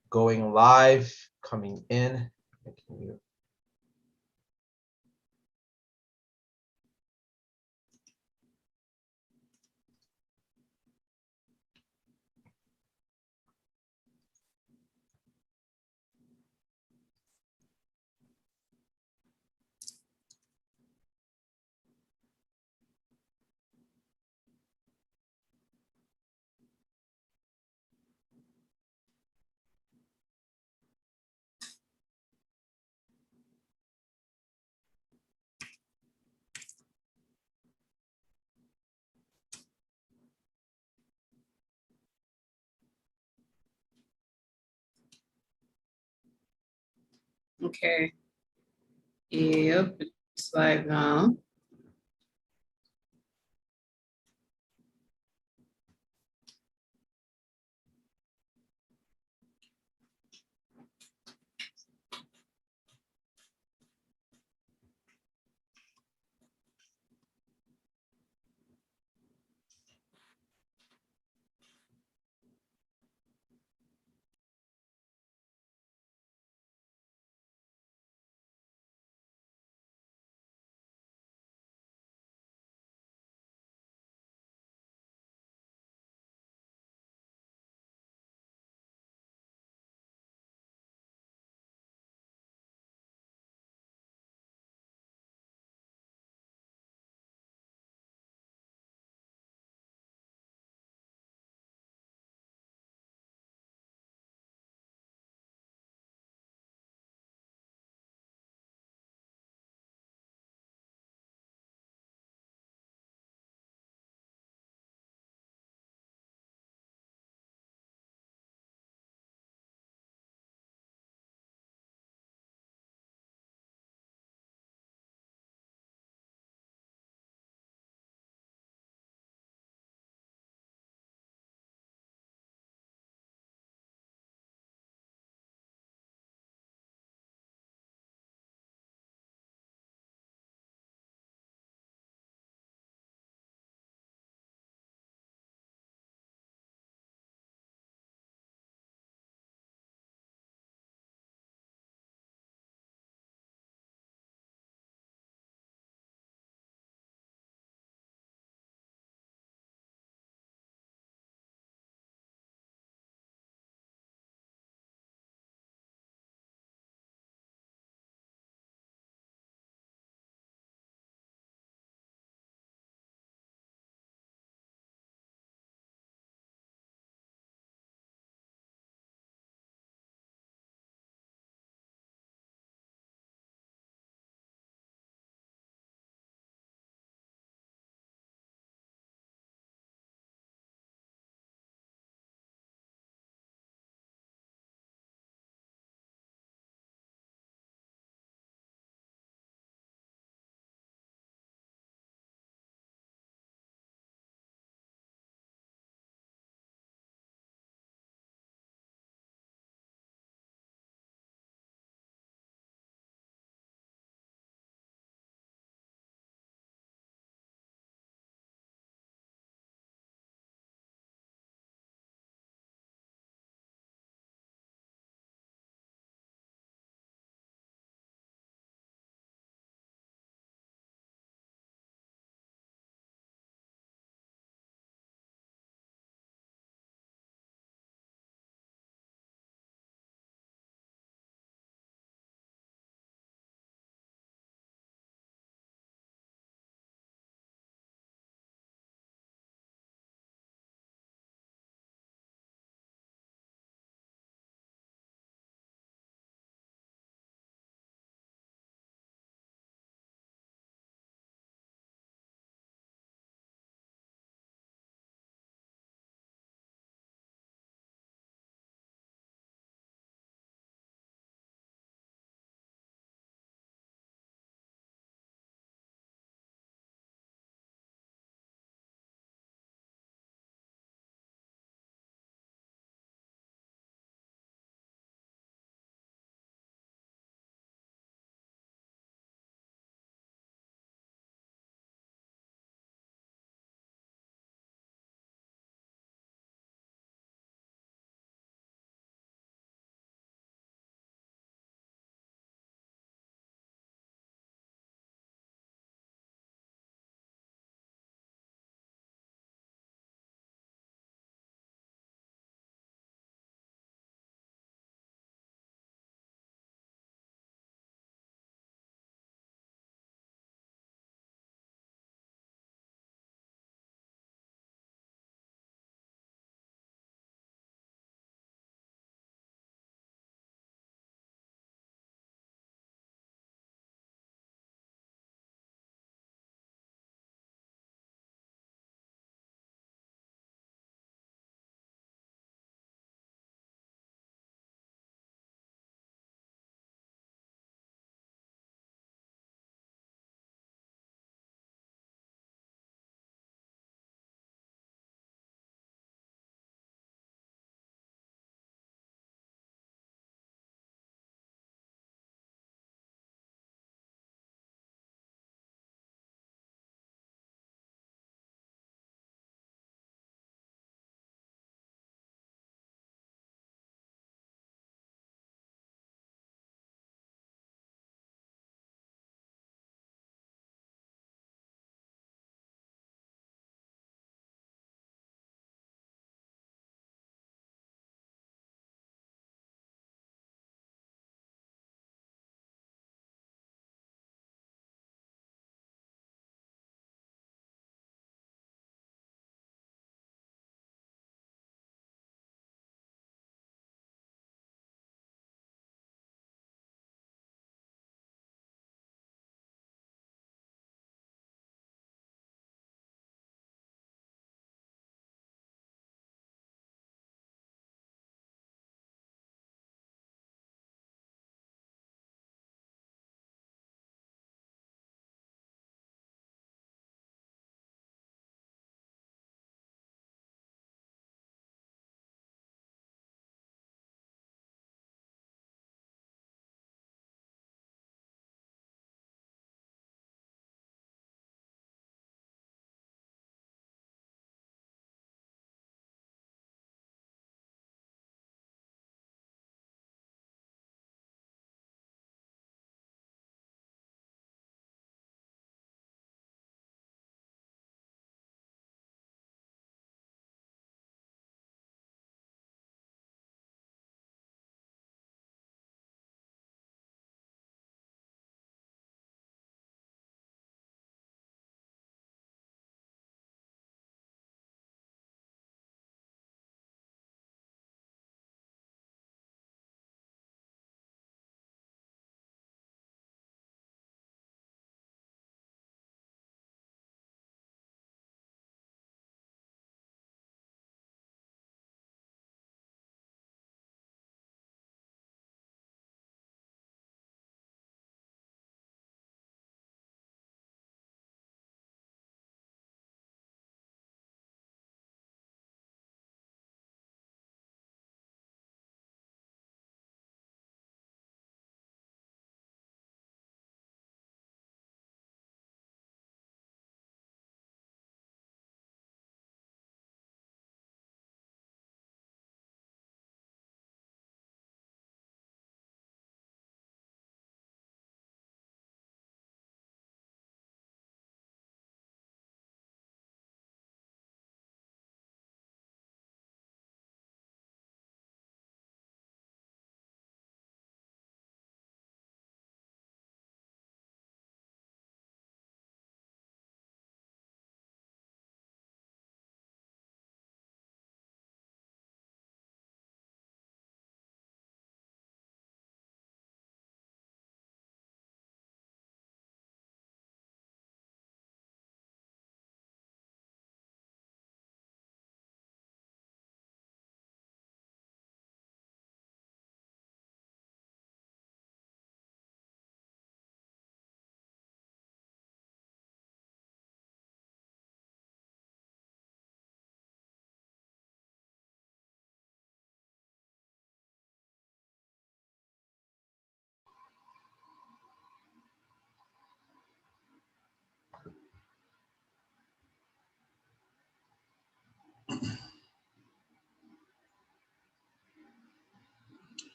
going live, coming in. Can you Okay. Yep, it's live now.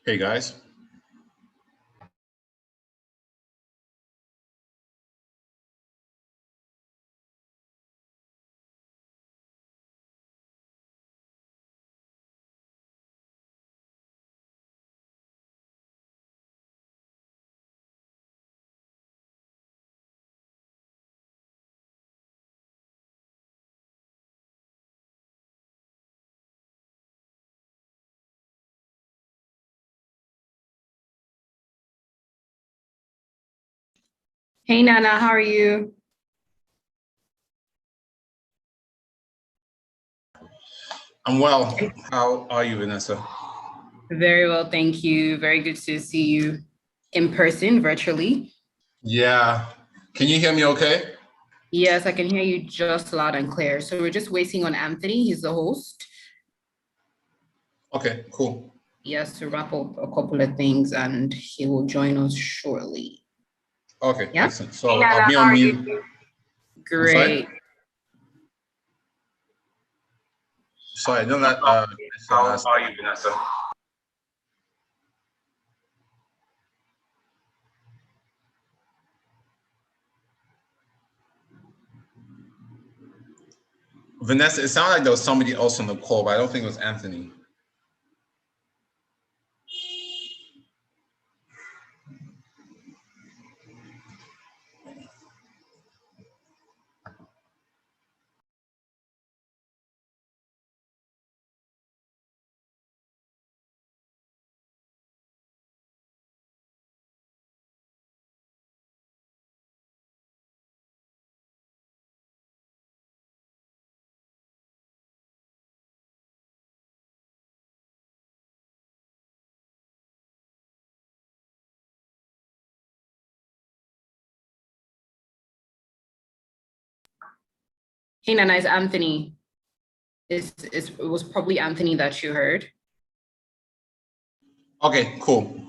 Hey guys. Hey Nana, how are you? I'm well. How are you, Vanessa? Very well, thank you. Very good to see you in person, virtually. Yeah. Can you hear me okay? Yes, I can hear you just loud and clear. So we're just waiting on Anthony. He's the host. Okay, cool. Yes, to wrap up a couple of things and he will join us shortly. Okay, Yeah. excellent. So Hey I'll Nana, be how on are mute. you? I'm sorry? Great. Sorry, no, that How are you, Vanessa? Vanessa, it sounded like there was somebody else on the call, but I don't think it was Anthony. Hey Nana, it's Anthony. It was probably Anthony that you heard. Okay, cool.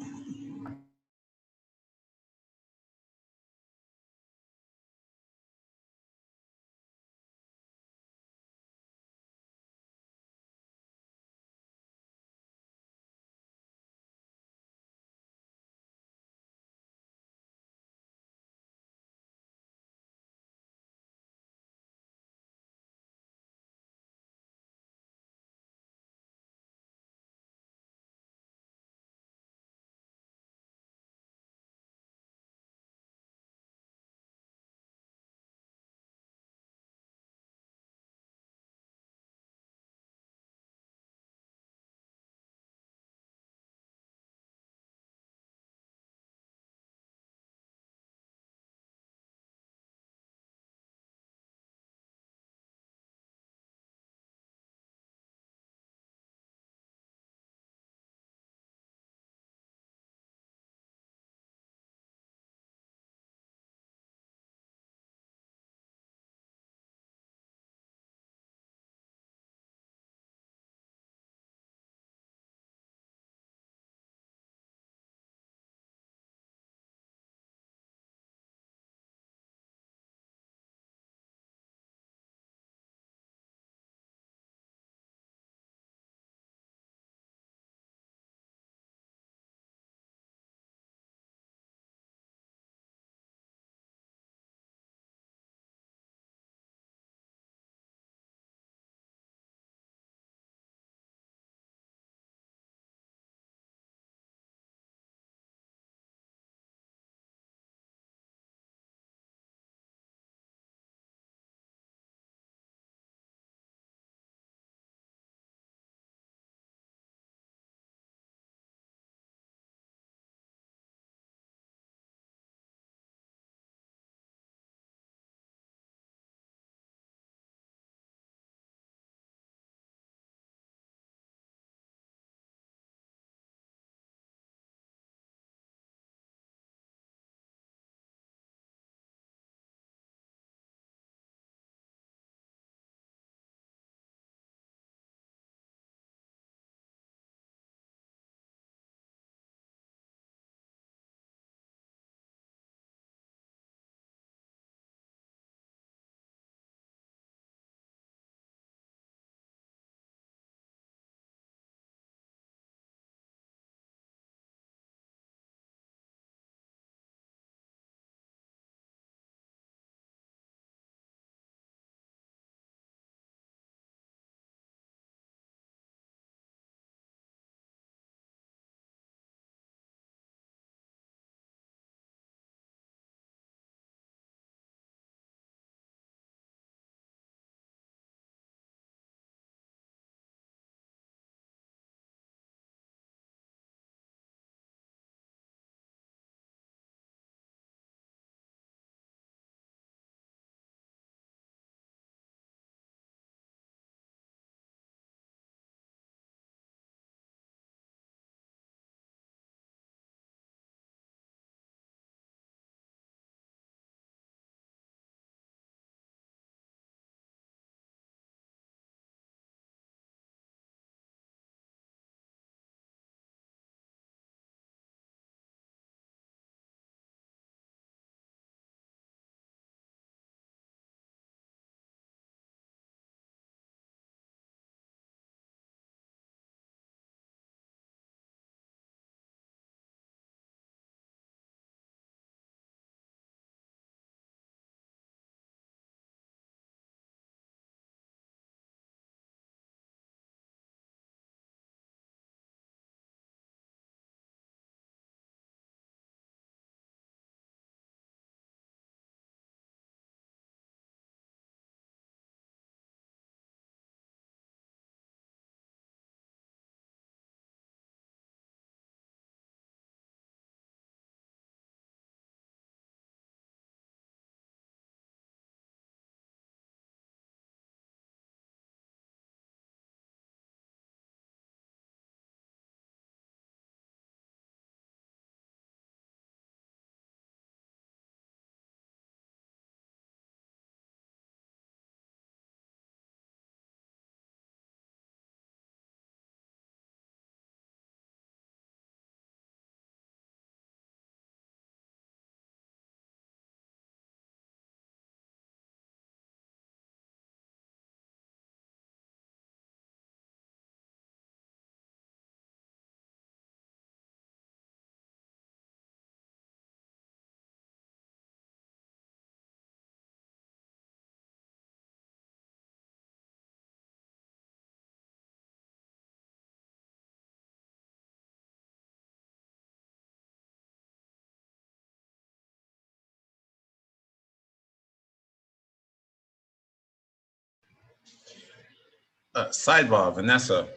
Sidebar, Vanessa.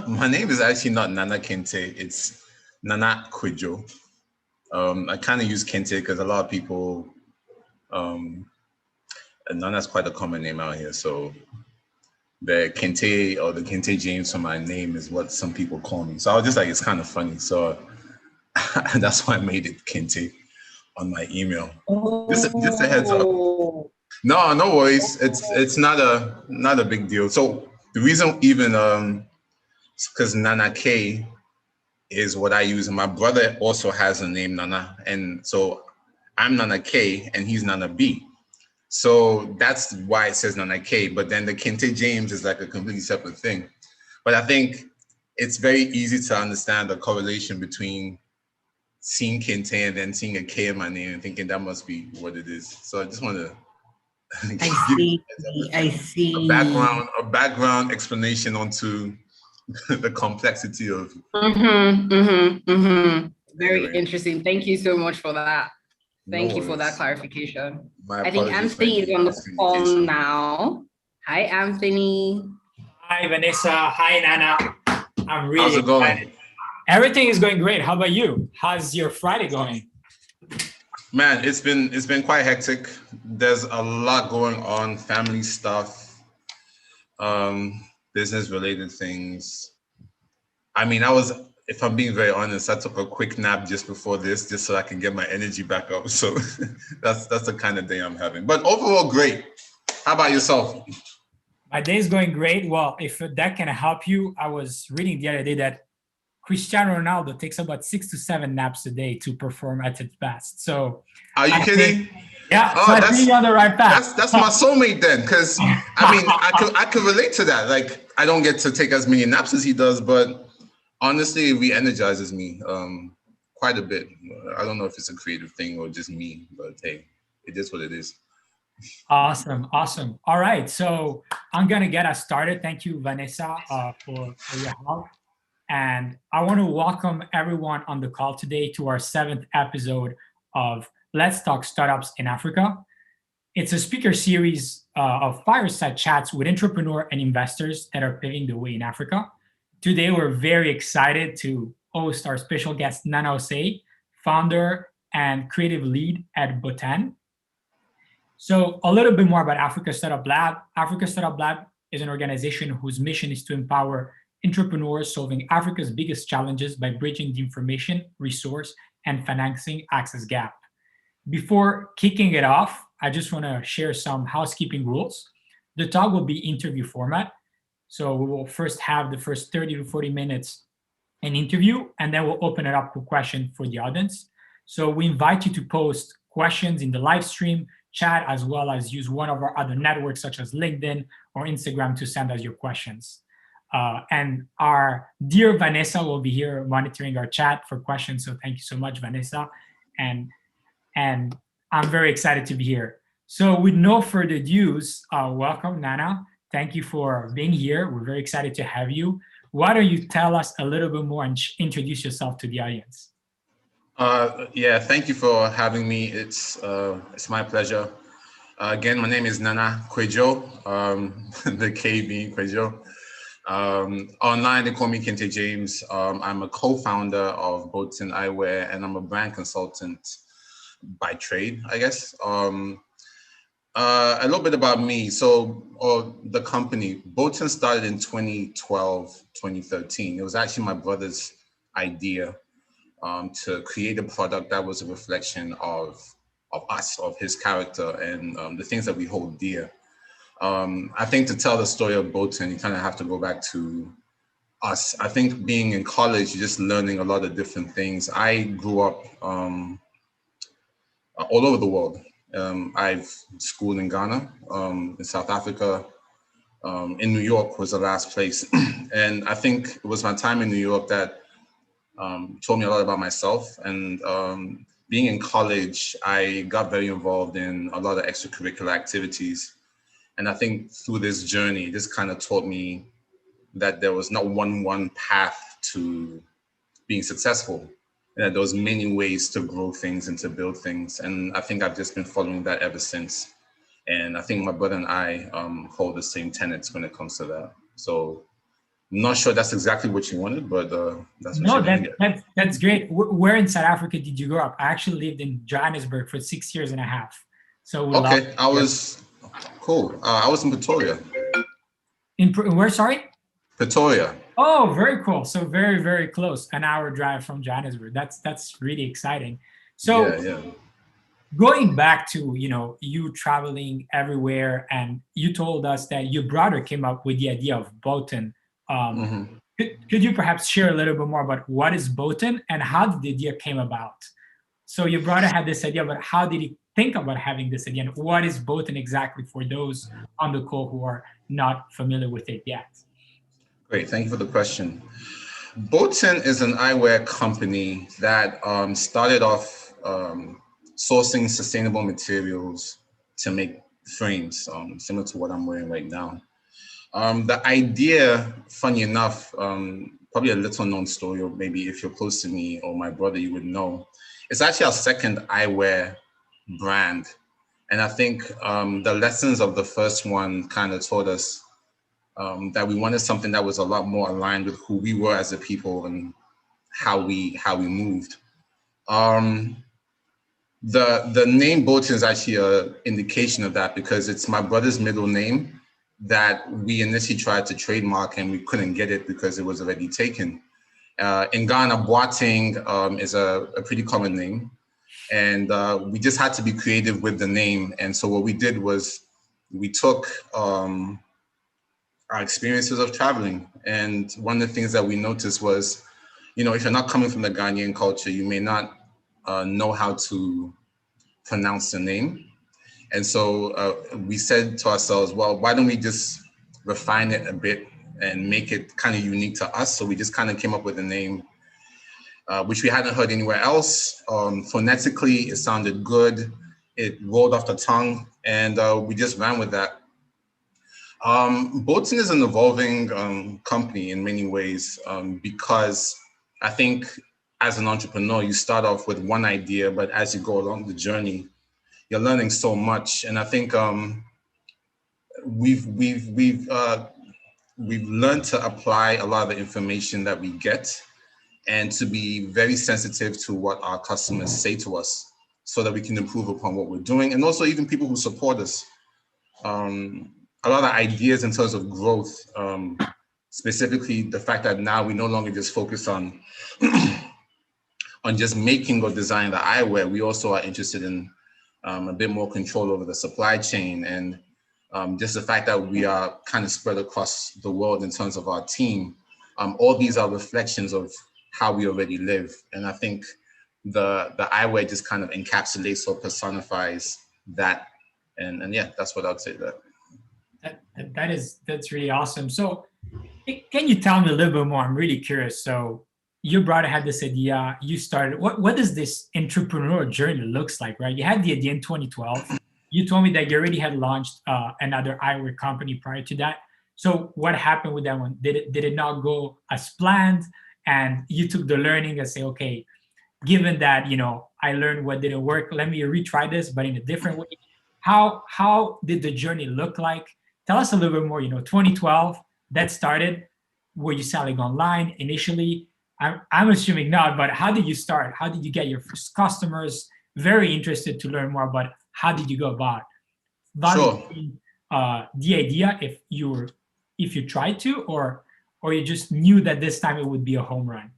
My name is actually not Nana Kente. It's Nana Kwejo. I kind of use Kente because a lot of people, and Nana's quite a common name out here. So the Kente or the Kente James for my name is what some people call me. So I was just like, it's kind of funny. So that's why I made it Kente on my email. Just a heads up. No, no worries. It's not a big deal. So the reason even because Nana K is what I use, and my brother also has a name Nana, and so I'm Nana K and he's Nana B. So that's why it says Nana K. But then the Kente James is like a completely separate thing. But I think it's very easy to understand the correlation between seeing Kente and then seeing a K in my name and thinking that must be what it is. So I just want to I see. a background explanation onto the complexity of. Very Anyway. interesting. Thank you so much for that. Thank you for that clarification. I think Anthony is on the call now. Hi, Anthony. Hi, Vanessa. Hi, Nana. I'm really How's it going? excited. Everything is going great. How about you? How's your Friday going? Man, it's been quite hectic. There's a lot going on, family stuff, business related things. I mean, if I'm being very honest, I took a quick nap just before this, just so I can get my energy back up. So that's the kind of day I'm having. But overall, great. How about yourself? My day is going great. Well, if that can help you, I was reading the other day that Cristiano Ronaldo takes about 6 to 7 naps a day to perform at his best. So Are you kidding? Yeah, so I think you're on the right path. That's my soulmate then, because I mean, I could relate to that. Like, I don't get to take as many naps as he does, but honestly, it re-energizes me quite a bit. I don't know if it's a creative thing or just me, but hey, it is what it is. Awesome. All right, so I'm gonna get us started. Thank you, Vanessa, for your help. And I want to welcome everyone on the call today to our 7th episode of Let's Talk Startups in Africa. It's a speaker series of fireside chats with entrepreneurs and investors that are paving the way in Africa. Today, we're very excited to host our special guest, Nana Osei, founder and creative lead at Bohten. So a little bit more about Africa Startup Lab. Africa Startup Lab is an organization whose mission is to empower entrepreneurs solving Africa's biggest challenges by bridging the information, resource, and financing access gap. Before kicking it off, I just want to share some housekeeping rules. The talk will be interview format. So we will first have the first 30 to 40 minutes an interview, and then we'll open it up to questions for the audience. So we invite you to post questions in the live stream chat, as well as use one of our other networks such as LinkedIn or Instagram to send us your questions. And our dear Vanessa will be here monitoring our chat for questions. So thank you so much, Vanessa. And I'm very excited to be here. So with no further ado, welcome, Nana. Thank you for being here. We're very excited to have you. Why don't you tell us a little bit more and introduce yourself to the audience? Yeah, thank you for having me. It's my pleasure. Again, my name is Nana Kwejo, the K being Kwejo. Online, they call me Kente James. I'm a co-founder of Bohten Eyewear, and I'm a brand consultant by trade, I guess. A little bit about me. So, the company, Bohten started in 2012, 2013. It was actually my brother's idea to create a product that was a reflection of us, of his character, and the things that we hold dear. I think to tell the story of Bohten, you kind of have to go back to us. I think being in college, you're just learning a lot of different things. I grew up all over the world. I've schooled in Ghana, in South Africa, in New York was the last place. And I think it was my time in New York that told me a lot about myself. And being in college, I got very involved in a lot of extracurricular activities. And I think through this journey, this kind of taught me that there was not one path to being successful. And that there was many ways to grow things and to build things. And I think I've just been following that ever since. And I think my brother and I hold the same tenets when it comes to that. So not sure that's exactly what you wanted, but that's what no, you're gonna get. that's great. Where in South Africa did you grow up? I actually lived in Johannesburg for 6 years and a half. So we Okay, I was cool. I was in Pretoria. Where, sorry? Pretoria. Oh, very cool. So very, very close. An hour drive from Johannesburg. That's really exciting. So yeah. Going back to, you traveling everywhere, and you told us that your brother came up with the idea of Bohten. Could you perhaps share a little bit more about what is Bohten and how did the idea came about? So your brother had this idea, but how did he think about having this idea? And what is Bohten exactly for those on the call who are not familiar with it yet? Great, thank you for the question. Bohten is an eyewear company that started off sourcing sustainable materials to make frames, similar to what I'm wearing right now. The idea, funny enough, probably a little known story, or maybe if you're close to me or my brother, you would know. It's actually our second eyewear brand. And I think the lessons of the first one kind of taught us that we wanted something that was a lot more aligned with who we were as a people and how we moved. The name Bohten is actually an indication of that, because it's my brother's middle name that we initially tried to trademark and we couldn't get it because it was already taken. In Ghana, Boateng is a pretty common name, and we just had to be creative with the name. And so what we did was we took our experiences of traveling, and one of the things that we noticed was, if you're not coming from the Ghanaian culture, you may not know how to pronounce the name. And so we said to ourselves, well, why don't we just refine it a bit and make it kind of unique to us? So we just kind of came up with a name, which we hadn't heard anywhere else. Phonetically, it sounded good. It rolled off the tongue, and we just ran with that. Bohten is an evolving company in many ways, because I think as an entrepreneur, you start off with one idea, but as you go along the journey, you're learning so much. And I think we've learned to apply a lot of the information that we get and to be very sensitive to what our customers say to us so that we can improve upon what we're doing. And also even people who support us. A lot of ideas in terms of growth, specifically the fact that now we no longer just focus on on just making or designing the eyewear. We also are interested in a bit more control over the supply chain, and just the fact that we are kind of spread across the world in terms of our team. All these are reflections of how we already live. And I think the eyewear just kind of encapsulates or personifies that. And yeah, that's what I'd say that. That's really awesome. So can you tell me a little bit more? I'm really curious. So your brother had this idea, you started, what does this entrepreneurial journey looks like, right? You had the idea in 2012. You told me that you already had launched another eyewear company prior to that. So what happened with that one? Did it not go as planned? And you took the learning and say, okay, given that, I learned what didn't work, let me retry this, but in a different way. How did the journey look like? Tell us a little bit more. 2012, that started. Were you selling online initially? I'm assuming not, but how did you start? How did you get your first customers? Very interested to learn more about how did you go about validating the idea, if you tried to, or you just knew that this time it would be a home run?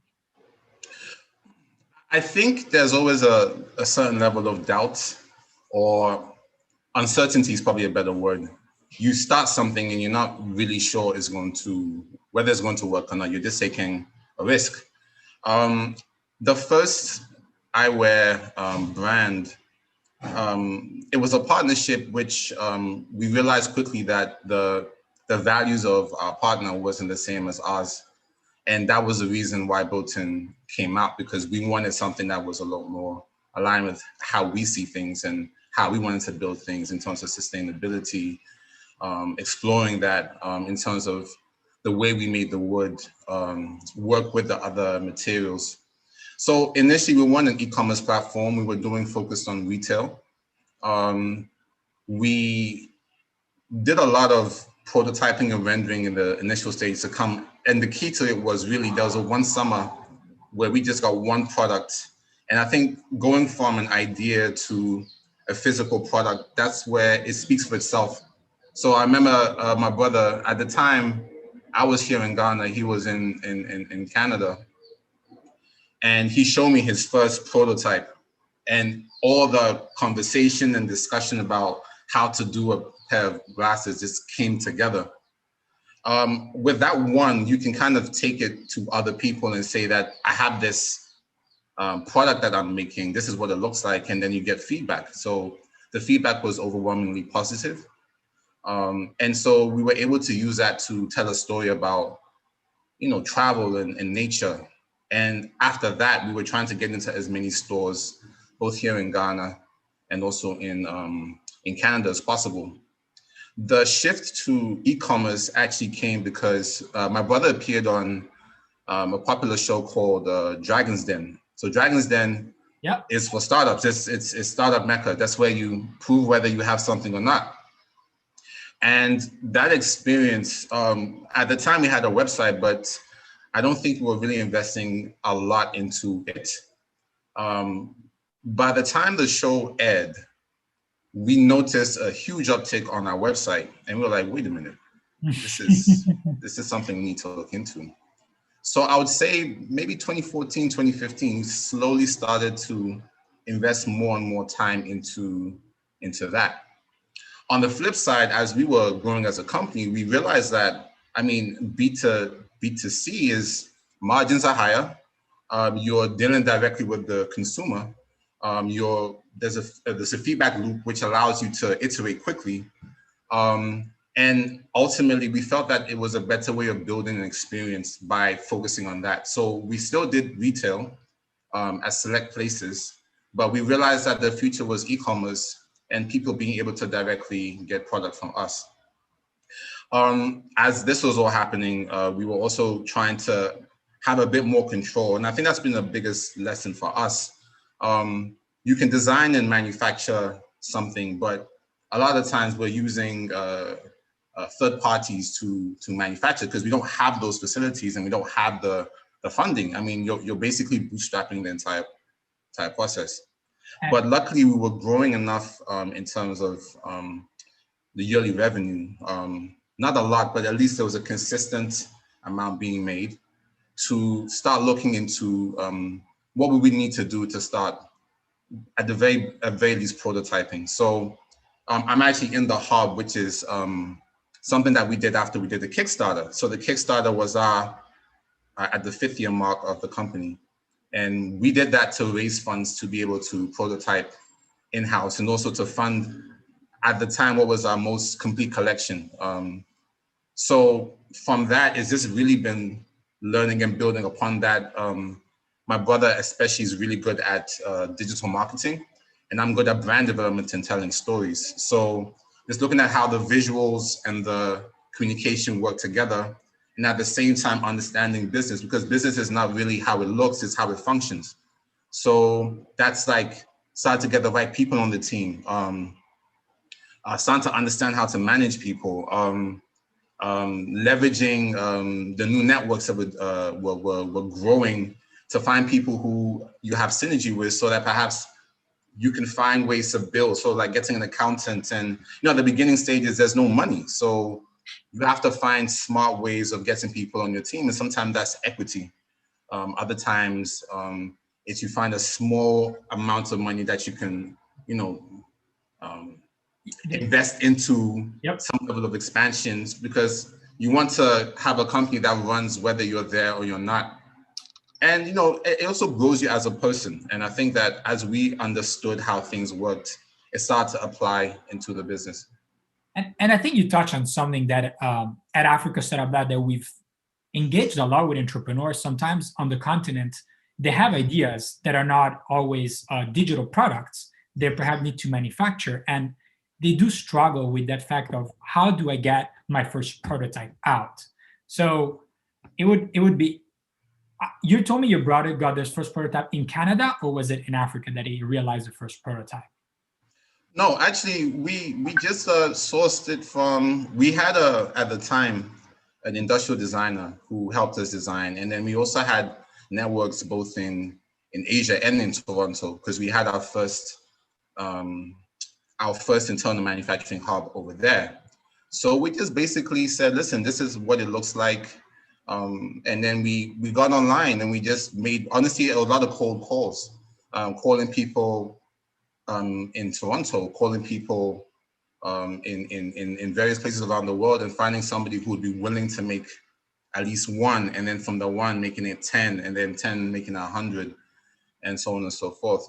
I think there's always a certain level of doubt, or uncertainty is probably a better word. You start something and you're not really sure whether it's going to work or not. You're just taking a risk. The first eyewear brand, it was a partnership which we realized quickly that the values of our partner wasn't the same as ours. And that was the reason why Bohten came out, because we wanted something that was a lot more aligned with how we see things and how we wanted to build things in terms of sustainability, exploring that in terms of the way we made the wood work with the other materials. So initially we wanted an e-commerce platform. We were focused on retail. We did a lot of prototyping and rendering in the initial stage to come. And the key to it was really, there was one summer where we just got one product. And I think going from an idea to a physical product, that's where it speaks for itself. So I remember my brother, at the time, I was here in Ghana, he was in Canada. And he showed me his first prototype, and all the conversation and discussion about how to do a pair of glasses just came together. With that one, you can kind of take it to other people and say that I have this product that I'm making, this is what it looks like, and then you get feedback. So the feedback was overwhelmingly positive. And so we were able to use that to tell a story about, you know, travel and nature. And after that, we were trying to get into as many stores, both here in Ghana and also in Canada as possible. The shift to e-commerce actually came because my brother appeared on a popular show called Dragon's Den. So Dragon's Den is for startups. It's startup mecca. That's where you prove whether you have something or not. And that experience, at the time we had a website, but I don't think we were really investing a lot into it. By the time the show aired, we noticed a huge uptick on our website, and we were like, wait a minute, this is something we need to look into. So I would say maybe 2014, 2015, we slowly started to invest more and more time into that. On the flip side, as we were growing as a company, we realized that, I mean, B2C is margins are higher. You're dealing directly with the consumer. There's a feedback loop which allows you to iterate quickly. And ultimately, we felt that it was a better way of building an experience by focusing on that. So we still did retail at select places, but we realized that the future was e-commerce and people being able to directly get product from us. As this was all happening, we were also trying to have a bit more control. And I think that's been the biggest lesson for us. You can design and manufacture something, but a lot of times we're using third parties to manufacture because we don't have those facilities and we don't have the funding. I mean, you're basically bootstrapping the entire process. But luckily, we were growing enough in terms of the yearly revenue. Not a lot, but at least there was a consistent amount being made to start looking into what would we need to do to start at the very least prototyping. So I'm actually in the hub, which is something that we did after we did the Kickstarter. So the Kickstarter was at the 5th year mark of the company. And we did that to raise funds to be able to prototype in-house and also to fund, at the time, what was our most complete collection. So from that, it's just really been learning and building upon that. My brother especially is really good at digital marketing, and I'm good at brand development and telling stories. So just looking at how the visuals and the communication work together, and at the same time understanding business, because business is not really how it looks, it's how it functions. So that's like starting to get the right people on the team, starting to understand how to manage people, leveraging the new networks that were growing to find people who you have synergy with so that perhaps you can find ways to build. So like getting an accountant, and you know, at the beginning stages, there's no money. So you have to find smart ways of getting people on your team. And sometimes that's equity. Other times it's you find a small amount of money that you can, you know, invest into some level of expansions, because you want to have a company that runs whether you're there or you're not. And, you know, it also grows you as a person. And I think that as we understood how things worked, it started to apply into the business. And I think you touched on something that at Africa Startup Lab that we've engaged a lot with entrepreneurs. Sometimes on the continent, they have ideas that are not always digital products. They perhaps need to manufacture, and they do struggle with that fact of how do I get my first prototype out? So it would be, you told me your brother got this first prototype in Canada, or was it in Africa that he realized the first prototype? No, actually, we just sourced it from. We had at the time an industrial designer who helped us design, and then we also had networks both in Asia and in Toronto, because we had our first internal manufacturing hub over there. So we just basically said, listen, this is what it looks like. And then we got online and we just made, honestly, a lot of cold calls, calling people in Toronto, calling people in various places around the world, and finding somebody who would be willing to make at least one, and then from the one making it 10, and then 10 making 100, and so on and so forth.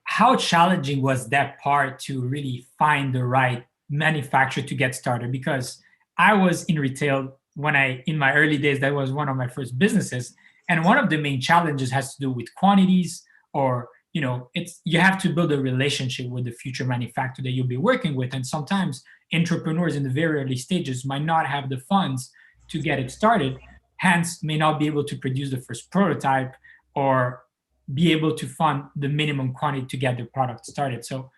How challenging was that part to really find the right manufacturer to get started? Because I was in retail in my early days, that was one of my first businesses. And one of the main challenges has to do with quantities, or, you have to build a relationship with the future manufacturer that you'll be working with. And sometimes entrepreneurs in the very early stages might not have the funds to get it started, hence may not be able to produce the first prototype or be able to fund the minimum quantity to get the product started. So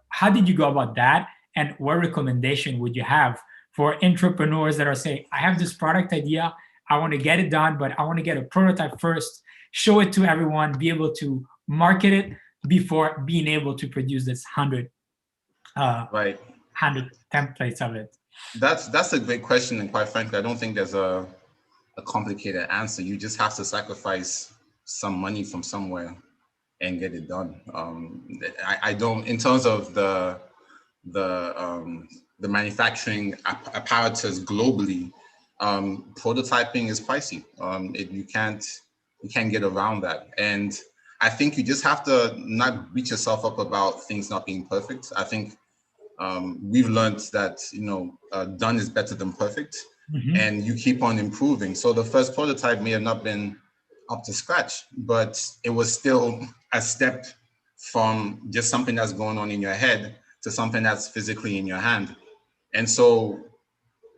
how did you go about that? And what recommendation would you have for entrepreneurs that are saying, I have this product idea, I want to get it done, but I want to get a prototype first, show it to everyone, be able to market it before being able to produce this 100 templates of it? That's a great question. And quite frankly, I don't think there's a complicated answer. You just have to sacrifice some money from somewhere and get it done. I don't, in terms of the manufacturing apparatus globally, prototyping is pricey. You can't get around that. And I think you just have to not beat yourself up about things not being perfect. I think we've learned that, done is better than perfect, and you keep on improving. So the first prototype may have not been up to scratch, but it was still a step from just something that's going on in your head to something that's physically in your hand. And so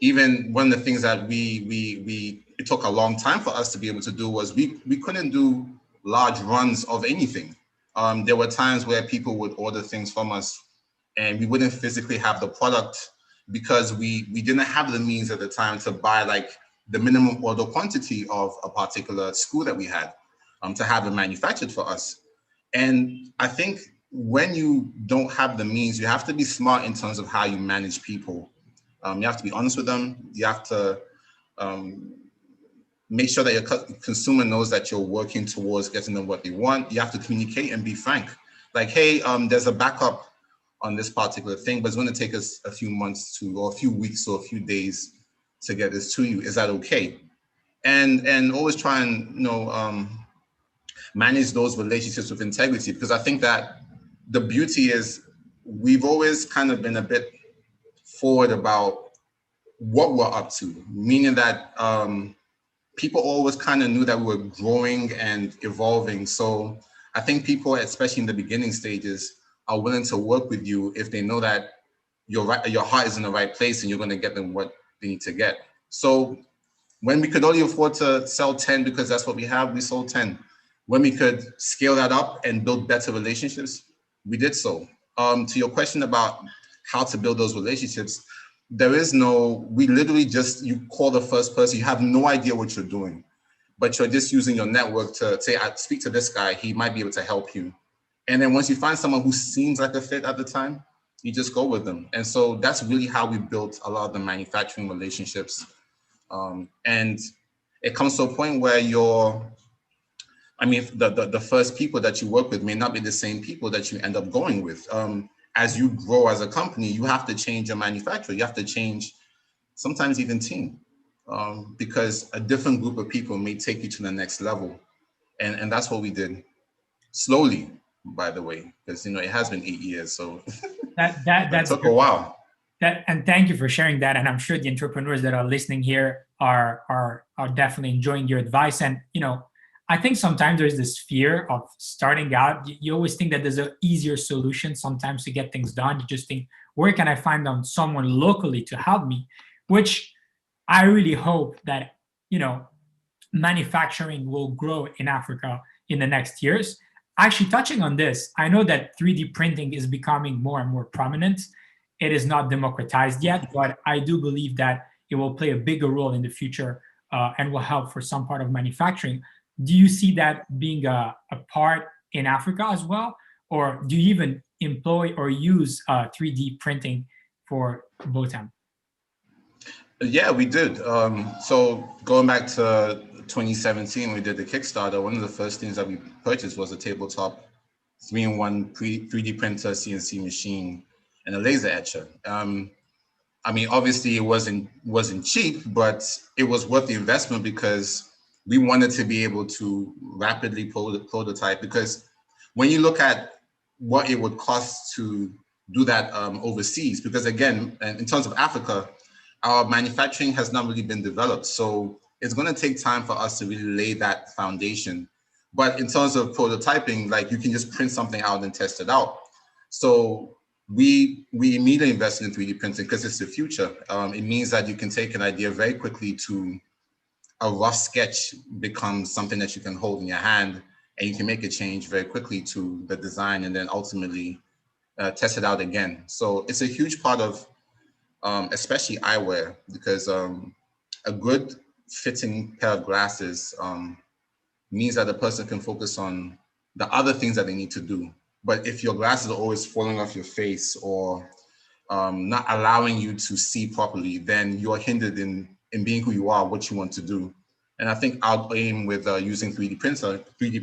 even one of the things that it took a long time for us to be able to do was we couldn't do large runs of anything. There were times where people would order things from us and we wouldn't physically have the product because we didn't have the means at the time to buy like the minimum order quantity of a particular school that we had to have it manufactured for us. And I think when you don't have the means, you have to be smart in terms of how you manage people. You have to be honest with them. You have to make sure that your consumer knows that you're working towards getting them what they want. You have to communicate and be frank. Like, hey, there's a backup on this particular thing, but it's going to take us a few months or a few weeks or a few days to get this to you. Is that okay? And always try and manage those relationships with integrity, because I think that the beauty is we've always kind of been a bit forward about what we're up to, meaning that people always kind of knew that we were growing and evolving. So I think people, especially in the beginning stages, are willing to work with you if they know that your heart is in the right place and you're going to get them what they need to get. So when we could only afford to sell 10 because that's what we have, we sold 10. When we could scale that up and build better relationships, we did so. To your question about how to build those relationships, we literally just, you call the first person, you have no idea what you're doing, but you're just using your network to say, I speak to this guy, he might be able to help you. And then once you find someone who seems like a fit at the time, you just go with them. And so that's really how we built a lot of the manufacturing relationships. And it comes to a point where the first people that you work with may not be the same people that you end up going with. As you grow as a company, you have to change your manufacturer. You have to change, sometimes even team, because a different group of people may take you to the next level. And that's what we did. Slowly, by the way, because it has been 8 years, so that took a while. And thank you for sharing that. And I'm sure the entrepreneurs that are listening here are definitely enjoying your advice. And I think sometimes there's this fear of starting out. You always think that there's an easier solution sometimes to get things done. You just think, where can I find someone locally to help me? Which I really hope that manufacturing will grow in Africa in the next years. actually touching on this, I know that 3D printing is becoming more and more prominent. It is not democratized yet, but I do believe that it will play a bigger role in the future and will help for some part of manufacturing. Do you see that being a part in Africa as well? Or do you even employ or use 3D printing for Bohten? Yeah, we did. So going back to 2017, we did the Kickstarter. One of the first things that we purchased was a tabletop 3-in-1 3D printer, CNC machine, and a laser etcher. I mean, obviously it wasn't cheap, but it was worth the investment because we wanted to be able to rapidly prototype. Because when you look at what it would cost to do that overseas, because again, in terms of Africa, our manufacturing has not really been developed. So it's going to take time for us to really lay that foundation. But in terms of prototyping, like you can just print something out and test it out. So we immediately invested in 3D printing because it's the future. It means that you can take an idea very quickly to a rough sketch becomes something that you can hold in your hand, and you can make a change very quickly to the design and then ultimately test it out again. So it's a huge part of especially eyewear, because a good fitting pair of glasses means that the person can focus on the other things that they need to do. But if your glasses are always falling off your face or not allowing you to see properly, then you're hindered in being who you are, what you want to do. And I think our aim with using 3D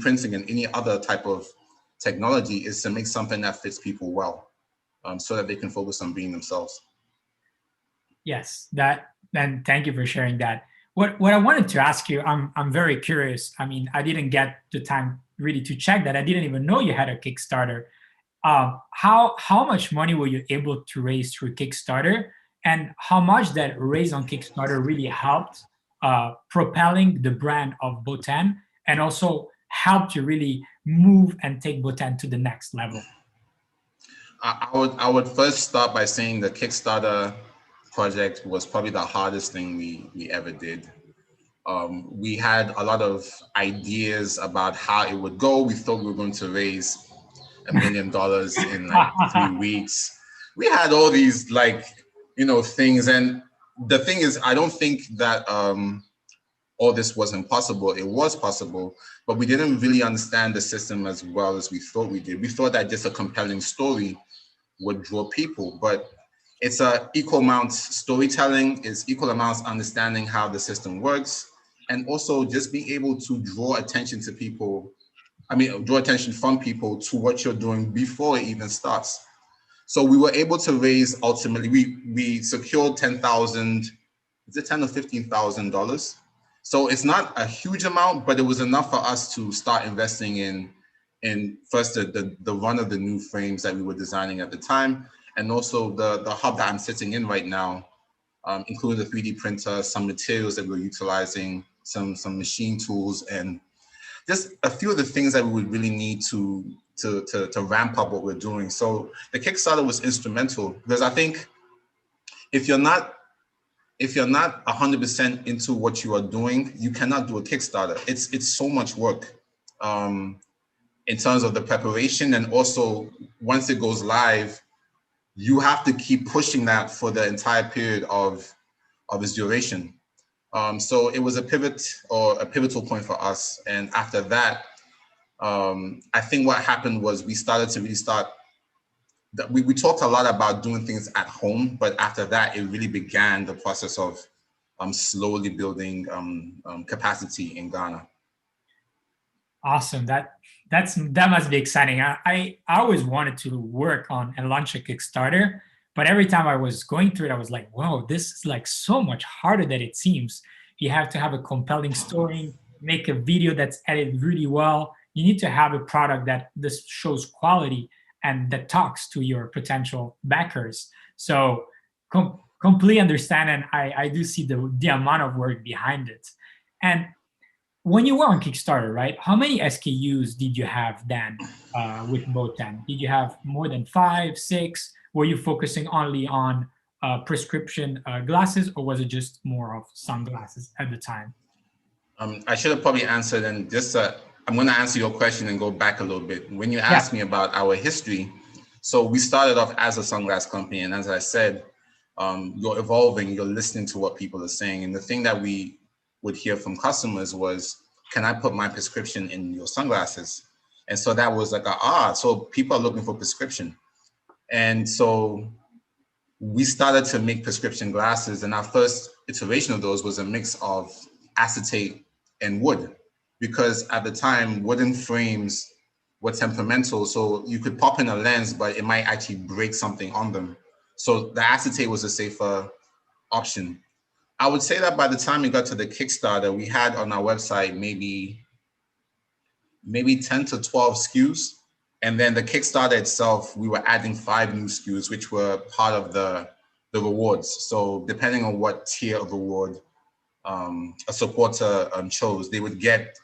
printing and any other type of technology is to make something that fits people well, so that they can focus on being themselves. Yes, and thank you for sharing that. What I wanted to ask you, I'm very curious. I mean, I didn't get the time really to check that. I didn't even know you had a Kickstarter. How much money were you able to raise through Kickstarter, and how much that raise on Kickstarter really helped propelling the brand of Bohten, and also helped you really move and take Bohten to the next level? I would first start by saying the Kickstarter project was probably the hardest thing we ever did. We had a lot of ideas about how it would go. We thought we were going to raise $1 million in like 3 weeks. We had all these things. And the thing is, I don't think that all this wasn't possible. It was possible, but we didn't really understand the system as well as we thought we did. We thought that just a compelling story would draw people, but it's equal amounts storytelling, is equal amounts understanding how the system works, and also just being able to draw attention to people. Draw attention from people to what you're doing before it even starts. So we were able to raise, ultimately, we secured $10,000, is it $10,000 or $15,000? So it's not a huge amount, but it was enough for us to start investing in first the run of the new frames that we were designing at the time, and also the hub that I'm sitting in right now, including the 3D printer, some materials that we're utilizing, some machine tools, and just a few of the things that we would really need to ramp up what we're doing. So the Kickstarter was instrumental, because I think if you're not 100% into what you are doing, you cannot do a Kickstarter. It's so much work in terms of the preparation, and also once it goes live, you have to keep pushing that for the entire period of its duration. So it was a pivotal point for us. And after that, I think what happened was we started to we talked a lot about doing things at home, but after that, it really began the process of slowly building capacity in Ghana. Awesome. That must be exciting. I always wanted to work on and launch a Kickstarter, but every time I was going through it, I was like, whoa, this is like so much harder than it seems. You have to have a compelling story, make a video that's edited really well. You need to have a product that this shows quality and that talks to your potential backers. So completely understand, and I do see the amount of work behind it. And when you were on Kickstarter, right, how many SKUs did you have then with Bohten? Did you have more than 5, 6? Were you focusing only on prescription glasses, or was it just more of sunglasses at the time? I should have probably answered in just a I'm going to answer your question and go back a little bit. When you asked me about our history, so we started off as a sunglass company. And as I said, you're evolving, you're listening to what people are saying. And the thing that we would hear from customers was, can I put my prescription in your sunglasses? And so that was like, so people are looking for prescription. And so we started to make prescription glasses. And our first iteration of those was a mix of acetate and wood, because at the time, wooden frames were temperamental. So you could pop in a lens, but it might actually break something on them. So the acetate was a safer option. I would say that by the time we got to the Kickstarter, we had on our website maybe 10 to 12 SKUs. And then the Kickstarter itself, we were adding 5 new SKUs, which were part of the rewards. So depending on what tier of reward a supporter chose, they would get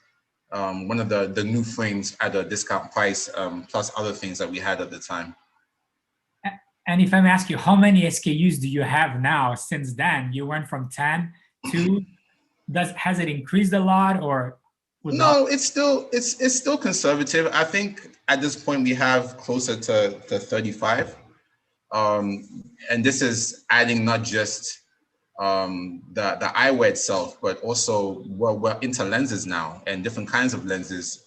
one of the new frames at a discount price, plus other things that we had at the time. And if I'm asking you, how many SKUs do you have now since then? You went from 10 to, has it increased a lot or? No, it's still conservative. I think at this point we have closer to 35. And this is adding not just the eyewear itself, but also we're into lenses now and different kinds of lenses.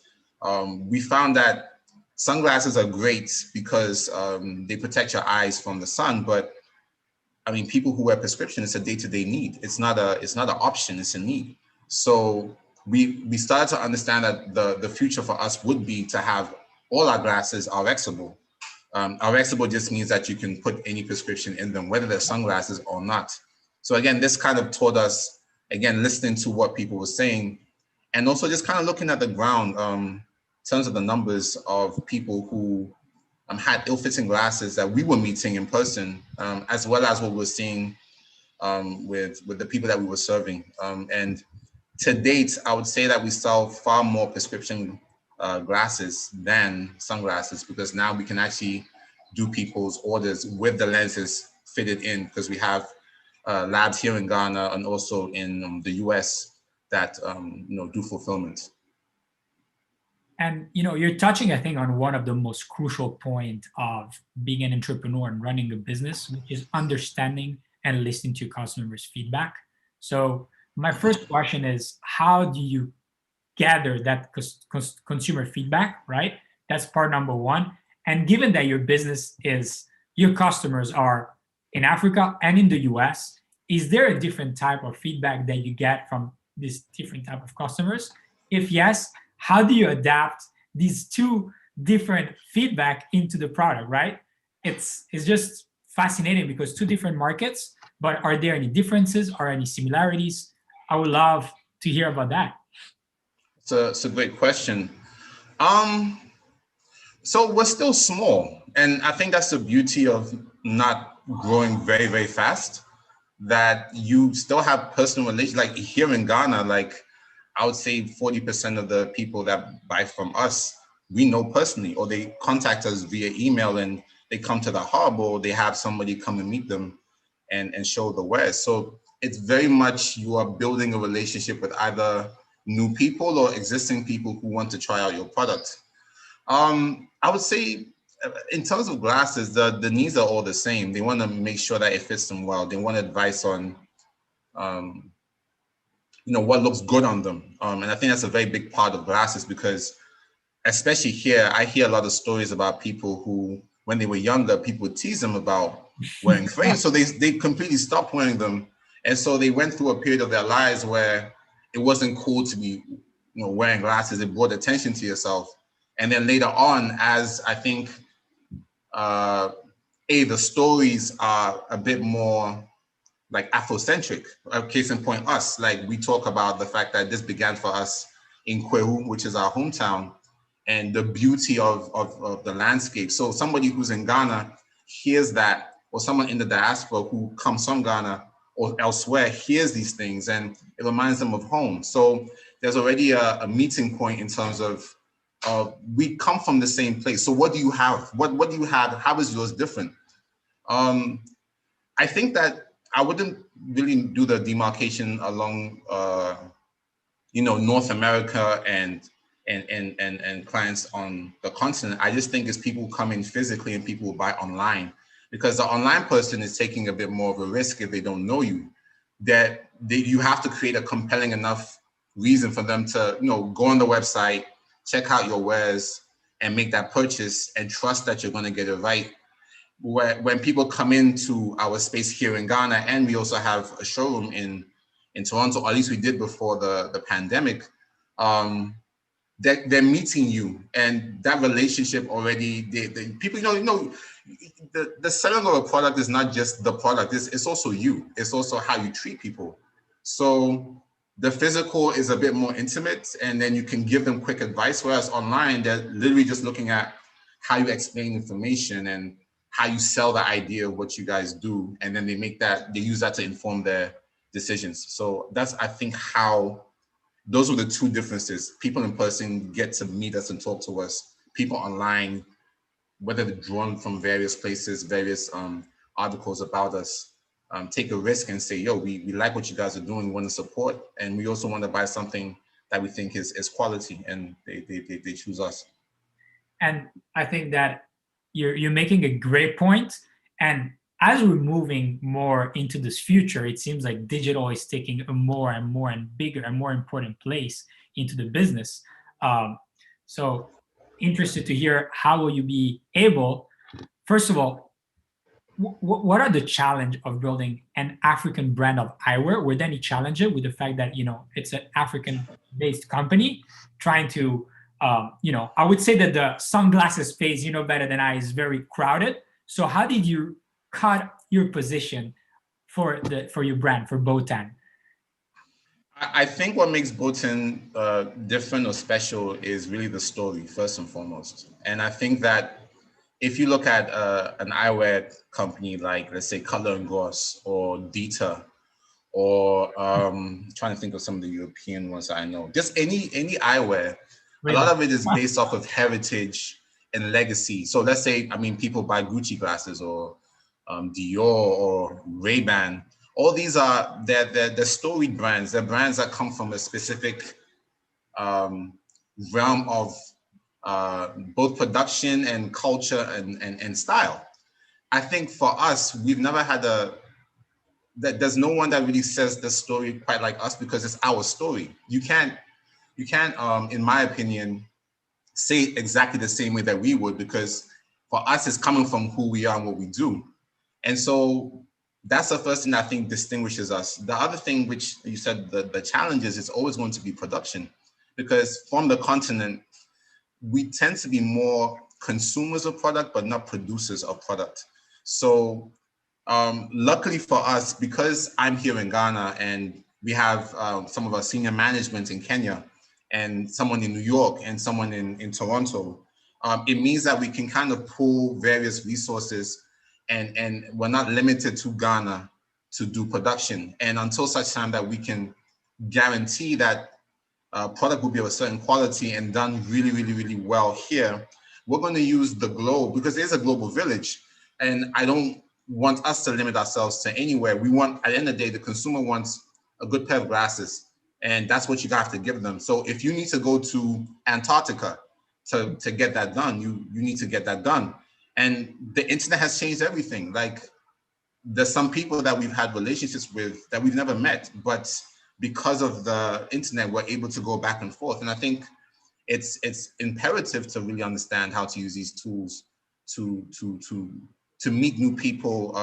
We found that sunglasses are great because they protect your eyes from the sun, but I mean, people who wear prescription, it's a day-to-day need. It's not an option, it's a need. So we started to understand that the future for us would be to have all our glasses RXable. RXable just means that you can put any prescription in them, whether they're sunglasses or not. So again, this kind of taught us, again, listening to what people were saying, and also just kind of looking at the ground in terms of the numbers of people who had ill-fitting glasses that we were meeting in person, as well as what we were seeing with the people that we were serving. And to date, I would say that we sell far more prescription glasses than sunglasses, because now we can actually do people's orders with the lenses fitted in, because we have labs here in Ghana and also in the US that do fulfillment. And you're touching, I think, on one of the most crucial points of being an entrepreneur and running a business, which is understanding and listening to customers' feedback. So my first question is, how do you gather that consumer feedback, right? That's part number one. And given that your business your customers are in Africa and in the US, is there a different type of feedback that you get from these different type of customers? If yes, how do you adapt these two different feedback into the product, right? It's just fascinating because two different markets, but are there any differences or any similarities? I would love to hear about that. It's a great question. So we're still small, and I think that's the beauty of not growing very, very fast, that you still have personal relations. Like here in Ghana, like I would say 40% of the people that buy from us, we know personally, or they contact us via email and they come to the hub, or they have somebody come and meet them and show the wares. So it's very much you are building a relationship with either new people or existing people who want to try out your product. I would say in terms of glasses, the needs are all the same. They want to make sure that it fits them well. They want advice on what looks good on them. And I think that's a very big part of glasses, because especially here, I hear a lot of stories about people who, when they were younger, people would tease them about wearing frames. So they completely stopped wearing them. And so they went through a period of their lives where it wasn't cool to be wearing glasses. It brought attention to yourself. And then later on, as I think, the stories are a bit more like Afrocentric. Case in point, us, like we talk about the fact that this began for us in Kwehu, which is our hometown, and the beauty of the landscape. So somebody who's in Ghana hears that, or someone in the diaspora who comes from Ghana or elsewhere hears these things, and it reminds them of home. So there's already a meeting point in terms of we come from the same place. So what do you have? What do you have? How is yours different? I think that I wouldn't really do the demarcation along, North America and and clients on the continent. I just think it's people come in physically and people will buy online, because the online person is taking a bit more of a risk if they don't know you, you have to create a compelling enough reason for them to, go on the website, check out your wares and make that purchase and trust that you're going to get it right. When people come into our space here in Ghana, and we also have a showroom in Toronto, or at least we did before the pandemic, they're meeting you, and that relationship already, people, the selling of a product is not just the product, it's also you. It's also how you treat people. So the physical is a bit more intimate, and then you can give them quick advice, whereas online, they're literally just looking at how you explain information and how you sell the idea of what you guys do, and then they use that to inform their decisions. So that's, I think, how those were the two differences. People in person get to meet us and talk to us. People online, whether they're drawn from various places, various articles about us, take a risk and say, yo, we like what you guys are doing, we want to support, and we also want to buy something that we think is quality, and they choose us. And I think that you're making a great point. And as we're moving more into this future, it seems like digital is taking a more and more and bigger and more important place into the business. So interested to hear, how will you be able, first of all, what are the challenge of building an African brand of eyewear? Were there any challenges with the fact that, it's an African-based company trying to, I would say that the sunglasses space, better than I, is very crowded. So how did you cut your position for your brand, for Bohten? I think what makes Bohten different or special is really the story, first and foremost. And I think that if you look at an eyewear company like, let's say, Color & Gross or Dita, or trying to think of some of the European ones I know, just any eyewear, a lot of it is based off of heritage and legacy. So let's say, people buy Gucci glasses or Dior or Ray-Ban. All these are, they're storied brands. They're brands that come from a specific realm of both production and culture and style. I think for us, we've never had there's no one that really says the story quite like us, because it's our story. You can't, in my opinion, say it exactly the same way that we would, because for us, it's coming from who we are and what we do. And so that's the first thing I think distinguishes us. The other thing, which you said, the challenge is always going to be production, because from the continent, we tend to be more consumers of product, but not producers of product. So luckily for us, because I'm here in Ghana and we have some of our senior management in Kenya and someone in New York and someone in Toronto, it means that we can kind of pool various resources, and we're not limited to Ghana to do production. And until such time that we can guarantee that product will be of a certain quality and done really, really, really well here, we're going to use the globe, because there's a global village. And I don't want us to limit ourselves to anywhere. We want, at the end of the day, the consumer wants a good pair of glasses, and that's what you have to give them. So if you need to go to Antarctica to get that done, you need to get that done. And the internet has changed everything. Like, there's some people that we've had relationships with that we've never met, but because of the internet, we're able to go back and forth. And I think it's imperative to really understand how to use these tools to meet new people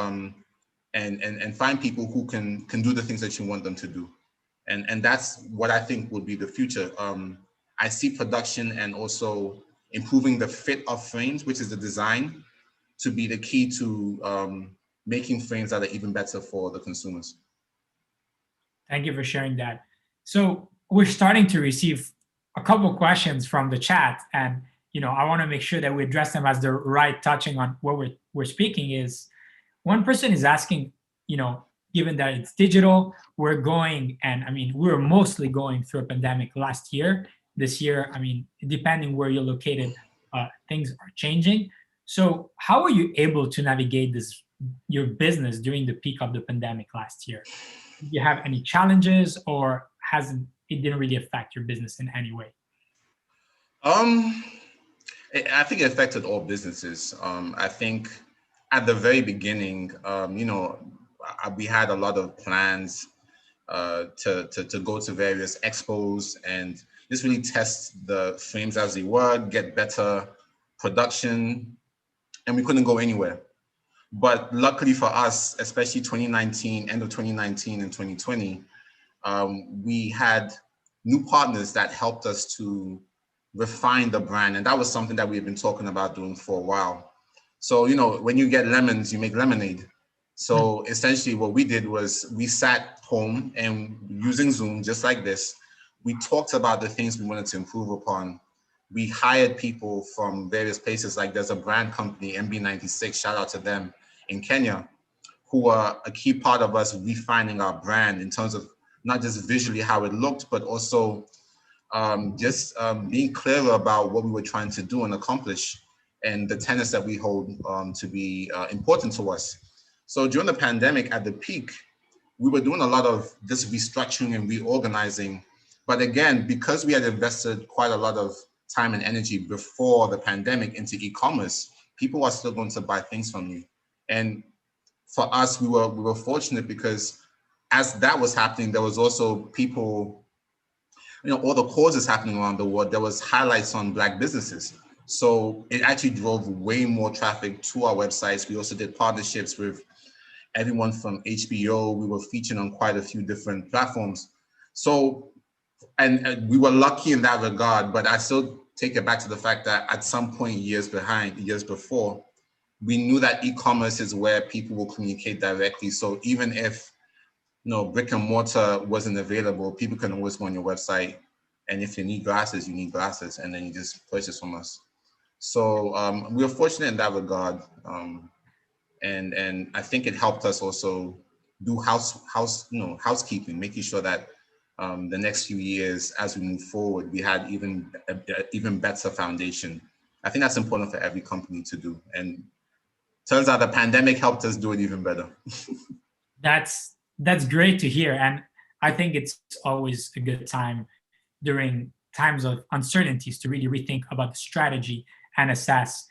and find people who can do the things that you want them to do. And that's what I think would be the future. I see production and also improving the fit of frames, which is the design, to be the key to making frames that are even better for the consumers. Thank you for sharing that. So we're starting to receive a couple of questions from the chat, and I want to make sure that we address them as they're right, touching on what we're speaking. Is one person is asking, given that it's digital, we're going, and we're mostly going through a pandemic last year. This year, depending where you're located, things are changing. So how are you able to navigate your business during the peak of the pandemic last year? Do you have any challenges, or it didn't really affect your business in any way? I think it affected all businesses. I think at the very beginning, we had a lot of plans to go to various expos and just really test the frames as they were, get better production, and we couldn't go anywhere. But luckily for us, especially 2019, end of 2019 and 2020, we had new partners that helped us to refine the brand. And that was something that we've been talking about doing for a while. So, when you get lemons, you make lemonade. So essentially what we did was we sat home and using Zoom, just like this, we talked about the things we wanted to improve upon. We hired people from various places, like there's a brand company, MB96, shout out to them in Kenya, who are a key part of us refining our brand in terms of not just visually how it looked, but also being clearer about what we were trying to do and accomplish and the tenets that we hold to be important to us. So during the pandemic at the peak, we were doing a lot of this restructuring and reorganizing. But again, because we had invested quite a lot of time and energy before the pandemic into e-commerce, people are still going to buy things from you. And for us, we were fortunate because as that was happening, there was also people, all the causes happening around the world, there was highlights on Black businesses. So it actually drove way more traffic to our websites. We also did partnerships with everyone from HBO. We were featured on quite a few different platforms. So, and we were lucky in that regard, but I still take it back to the fact that at some point years before, we knew that e-commerce is where people will communicate directly. So even if brick and mortar wasn't available, people can always go on your website. And if you need glasses, you need glasses, and then you just purchase from us. So we were fortunate in that regard. And I think it helped us also do housekeeping, making sure that the next few years, as we move forward, we had even better foundation. I think that's important for every company to do. And turns out the pandemic helped us do it even better. That's great to hear. And I think it's always a good time during times of uncertainties to really rethink about the strategy and assess,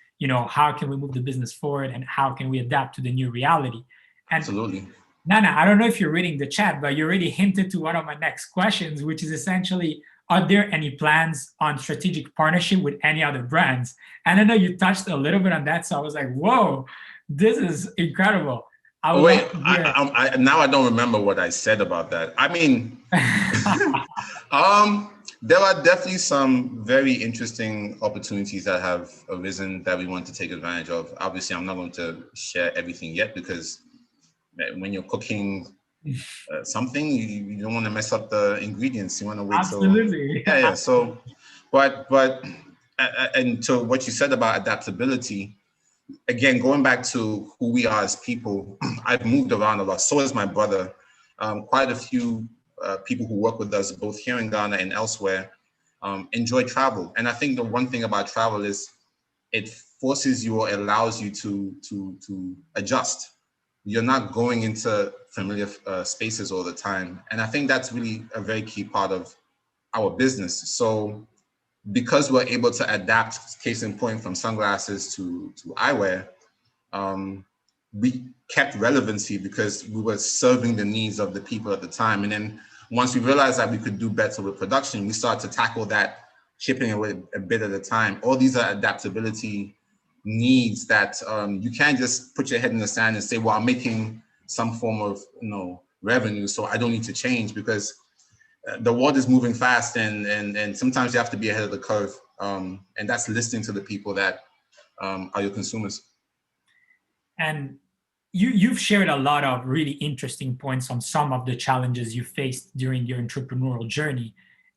how can we move the business forward and how can we adapt to the new reality? And absolutely. Nana, I don't know if you're reading the chat, but you already hinted to one of my next questions, which is essentially, are there any plans on strategic partnership with any other brands? And I know you touched a little bit on that, so I was like, whoa, this is incredible. Wait, now I don't remember what I said about that. I mean, there are definitely some very interesting opportunities that have arisen that we want to take advantage of. Obviously, I'm not going to share everything yet because when you're cooking something, you don't want to mess up the ingredients. You want to wait Absolutely. till yeah. So, but and to what you said about adaptability. Again, going back to who we are as people, I've moved around a lot. So has my brother. Quite a few people who work with us, both here in Ghana and elsewhere, enjoy travel. And I think the one thing about travel is it forces you or allows you to adjust. You're not going into familiar spaces all the time. And I think that's really a very key part of our business. So because we're able to adapt, case in point, from sunglasses to eyewear, we kept relevancy because we were serving the needs of the people at the time. And then once we realized that we could do better with production, we started to tackle that, chipping away a bit at a time. All these are adaptability needs that you can't just put your head in the sand and say, well, I'm making some form of revenue, so I don't need to change, because the world is moving fast, and sometimes you have to be ahead of the curve. And that's listening to the people that are your consumers. And you've shared a lot of really interesting points on some of the challenges you faced during your entrepreneurial journey.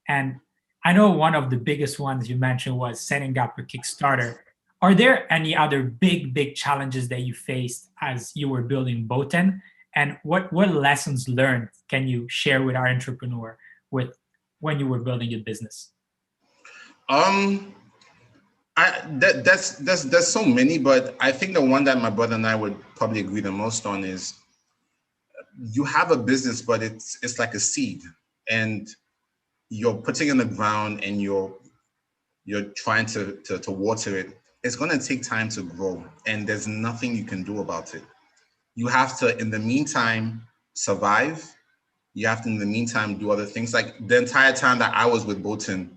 And I know one of the biggest ones you mentioned was setting up a Kickstarter. Are there any other big challenges that you faced as you were building Bohten? And what lessons learned can you share with our entrepreneur when you were building your business? There's so many, but I think the one that my brother and I would probably agree the most on is you have a business, but it's like a seed, and you're putting it in the ground and you're you're trying to water it, it's going to take time to grow, and there's nothing you can do about it. You have to, in the meantime, survive. You have to, in the meantime, do other things. Like the entire time that I was with Bohten,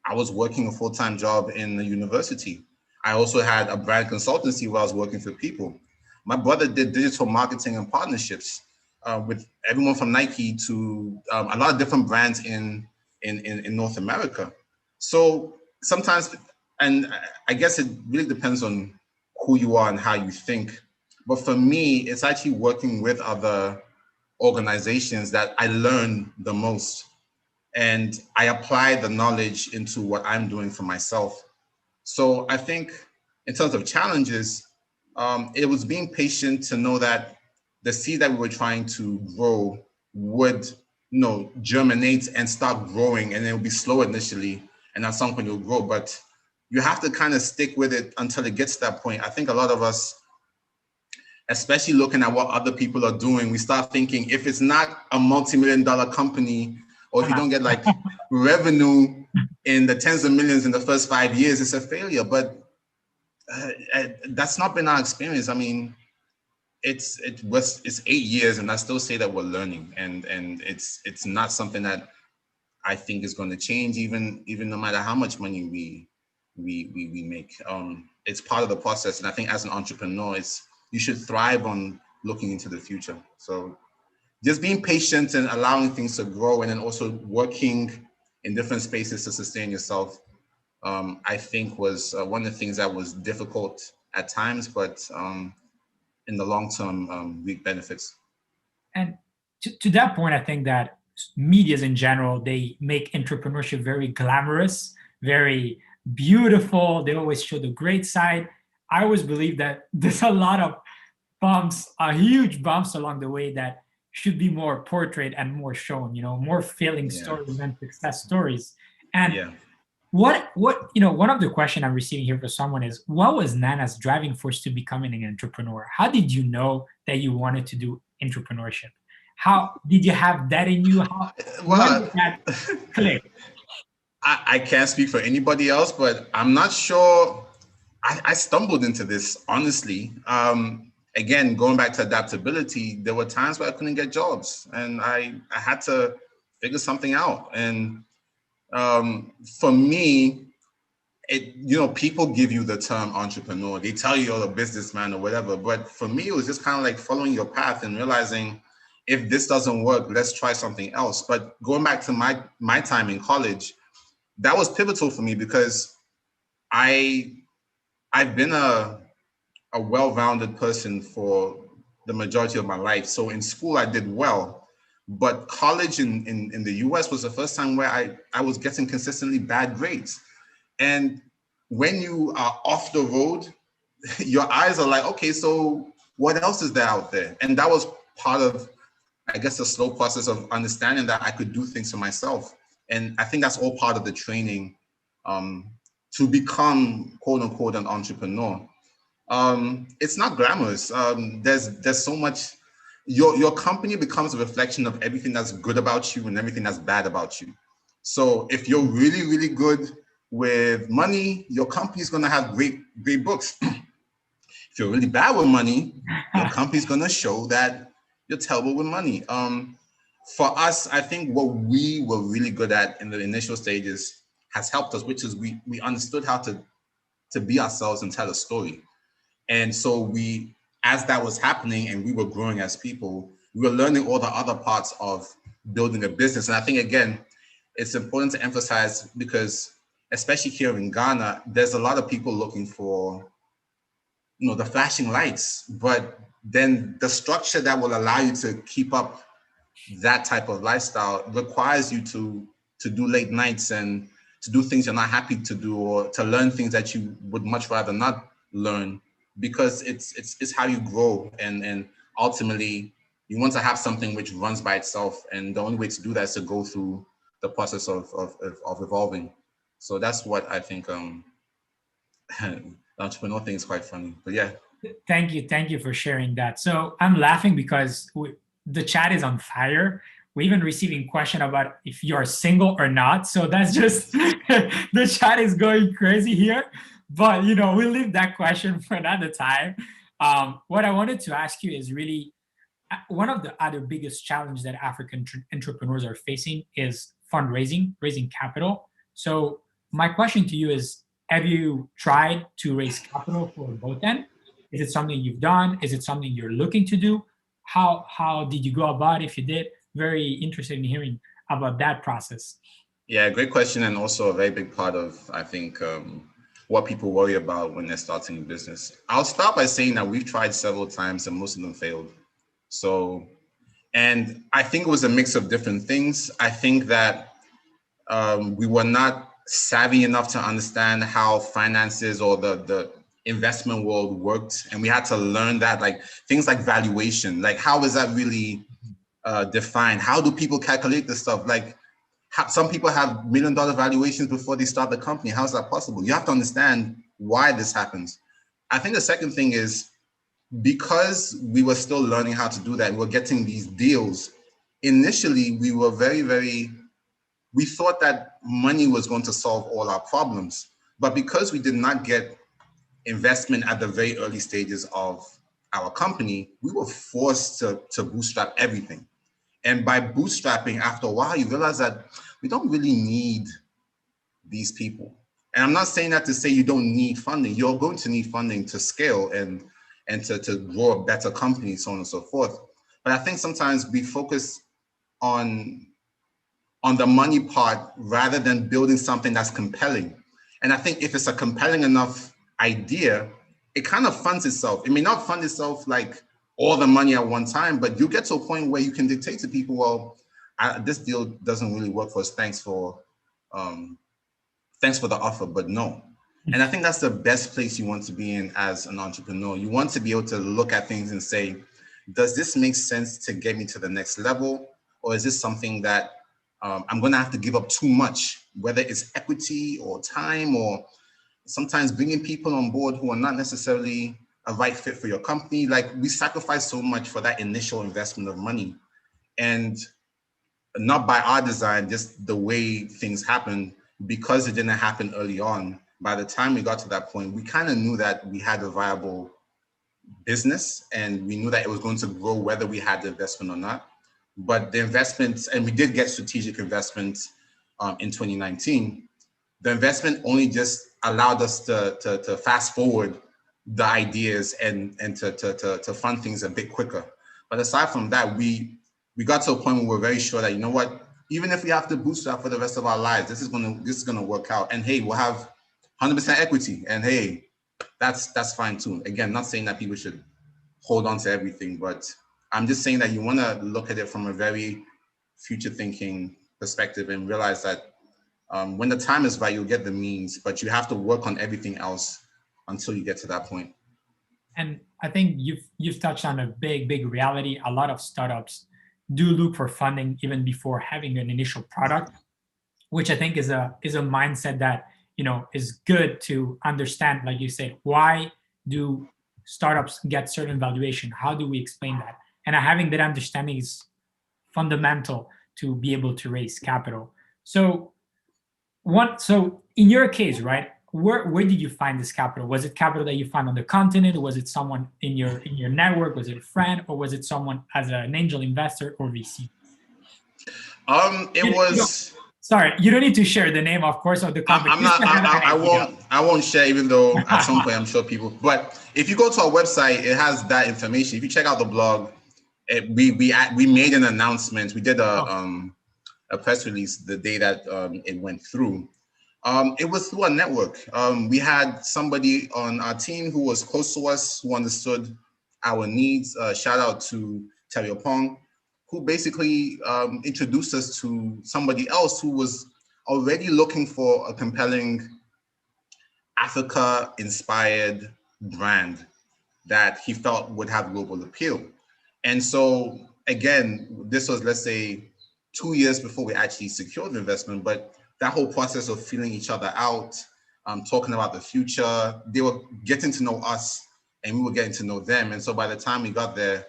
I was working a full-time job in the university. I also had a brand consultancy where I was working for people. My brother did digital marketing and partnerships with everyone from Nike to a lot of different brands in North America. So sometimes, and I guess it really depends on who you are and how you think. But for me, it's actually working with other organizations that I learn the most. And I apply the knowledge into what I'm doing for myself. So I think in terms of challenges, it was being patient to know that the seed that we were trying to grow would, germinate and start growing, and it will be slow initially, and at some point it'll grow. But you have to kind of stick with it until it gets to that point. I think a lot of us, especially looking at what other people are doing, we start thinking if it's not a multi-million-dollar company, or if you don't get like revenue in the tens of millions in the first 5 years, it's a failure. But that's not been our experience. I mean, it's 8 years, and I still say that we're learning, and it's not something that I think is going to change, even no matter how much money we make. It's part of the process, and I think as an entrepreneur, you should thrive on looking into the future. So just being patient and allowing things to grow, and then also working in different spaces to sustain yourself, I think was one of the things that was difficult at times, but in the long term, reap benefits. And to that point, I think that medias in general, they make entrepreneurship very glamorous, very beautiful. They always show the great side. I always believe that there's a lot of bumps, huge bumps along the way that should be more portrayed and more shown, more feeling stories and success stories. And what one of the questions I'm receiving here for someone is, what was Nana's driving force to becoming an entrepreneur? How did you know that you wanted to do entrepreneurship? How did you have that in you? When did that click? I can't speak for anybody else, but I'm not sure. I stumbled into this, honestly. Again, going back to adaptability, there were times where I couldn't get jobs, and I had to figure something out. And for me, people give you the term entrepreneur. They tell you you're a businessman or whatever. But for me, it was just kind of like following your path and realizing, if this doesn't work, let's try something else. But going back to my time in college, that was pivotal for me, because I've been a well-rounded person for the majority of my life. So in school, I did well, but college in the US was the first time where I was getting consistently bad grades. And when you are off the road, your eyes are like, okay, so what else is there out there? And that was part of, I guess, the slow process of understanding that I could do things for myself. And I think that's all part of the training to become, quote unquote, an entrepreneur. It's not glamorous. There's so much. Your company becomes a reflection of everything that's good about you and everything that's bad about you. So if you're really, really good with money, your company's gonna have great books. If you're really bad with money, your company's gonna show that you're terrible with money. For us, I think what we were really good at in the initial stages has helped us, which is we understood how to be ourselves and tell a story. And so as that was happening and we were growing as people, we were learning all the other parts of building a business. And I think, again, it's important to emphasize, because especially here in Ghana, there's a lot of people looking for, the flashing lights, but then the structure that will allow you to keep up that type of lifestyle requires you to do late nights and to do things you're not happy to do, or to learn things that you would much rather not learn, because it's how you grow. And ultimately you want to have something which runs by itself. And the only way to do that is to go through the process of evolving. So that's what I think the entrepreneur thing is quite funny, but yeah. Thank you for sharing that. So I'm laughing because the chat is on fire we're even receiving question about if you're single or not. So that's just, the chat is going crazy here. But, we'll leave that question for another time. What I wanted to ask you is really, one of the other biggest challenges that African entrepreneurs are facing is fundraising, raising capital. So my question to you is, have you tried to raise capital for Bohten? Is it something you've done? Is it something you're looking to do? How did you go about it if you did? Very interested in hearing about that process. Yeah, great question. And also a very big part of, I think, what people worry about when they're starting a business. I'll start by saying that we've tried several times and most of them failed. So, and I think it was a mix of different things. I think that we were not savvy enough to understand how finances or the investment world worked. And we had to learn that, like things like valuation, like how is that really defined? How do people calculate this stuff? Like some people have $1 million valuations before they start the company. How is that possible? You have to understand why this happens. I think the second thing is, because we were still learning how to do that, we were getting these deals. Initially, we were we thought that money was going to solve all our problems. But because we did not get investment at the very early stages of our company, we were forced to bootstrap everything. And by bootstrapping, after a while, you realize that we don't really need these people. And I'm not saying that to say you don't need funding. You're going to need funding to scale and to grow a better company, so on and so forth. But I think sometimes we focus on the money part rather than building something that's compelling. And I think if it's a compelling enough idea, it kind of funds itself. It may not fund itself like all the money at one time, but you get to a point where you can dictate to people, well, this deal doesn't really work for us. Thanks for the offer, but no. And I think that's the best place you want to be in as an entrepreneur. You want to be able to look at things and say, does this make sense to get me to the next level? Or is this something that I'm going to have to give up too much, whether it's equity or time, or sometimes bringing people on board who are not necessarily a right fit for your company. Like, we sacrifice so much for that initial investment of money, and not by our design, just the way things happen, because it didn't happen early on. By the time we got to that point, we kind of knew that we had a viable business and we knew that it was going to grow whether we had the investment or not. But the investments, and we did get strategic investments in 2019, the investment only just allowed us to fast forward the ideas and to fund things a bit quicker. But aside from that, we got to a point where we're very sure that, you know what, even if we have to bootstrap for the rest of our lives, this is gonna work out. And hey, we'll have 100% equity, and hey, that's fine too. Again, not saying that people should hold on to everything, but I'm just saying that you want to look at it from a very future thinking perspective and realize that when the time is right, you'll get the means, but you have to work on everything else until you get to that point. And I think you've touched on a big reality. A lot of startups do look for funding even before having an initial product, which I think is a mindset that, is good to understand. Like you said, why do startups get certain valuation? How do we explain that? And having that understanding is fundamental to be able to raise capital. So in your case, right, where did you find this capital? Was it capital that you found on the continent? Was it someone in your network? Was it a friend, or was it someone as an angel investor or VC? Sorry, you don't need to share the name, of course, of the company. I won't share, even though at some point I'm sure people. But if you go to our website, it has that information. If you check out the blog, we made an announcement. We did a press release the day that it went through. It was through a network. We had somebody on our team who was close to us, who understood our needs. Shout out to Terry Opong, who basically introduced us to somebody else who was already looking for a compelling Africa-inspired brand that he felt would have global appeal. And so, again, this was, let's say, 2 years before we actually secured the investment, but that whole process of feeling each other out, talking about the future, they were getting to know us and we were getting to know them. And so by the time we got there,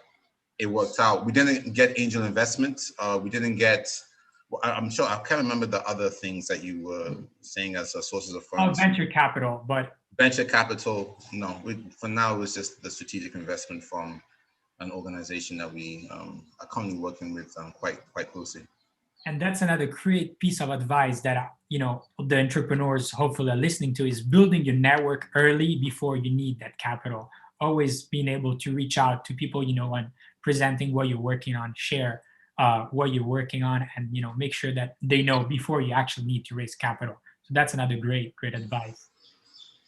it worked out. We didn't get angel investment. We didn't get, I'm sure, I can't remember the other things that you were saying as sources of funds. Venture capital, but. Venture capital, no. For now, it was just the strategic investment from an organization that we are currently working with quite closely. And that's another great piece of advice that, you know, the entrepreneurs hopefully are listening to, is building your network early before you need that capital. Always being able to reach out to people, you know, and presenting what you're working on, share what you're working on, and, you know, make sure that they know before you actually need to raise capital. So that's another great advice.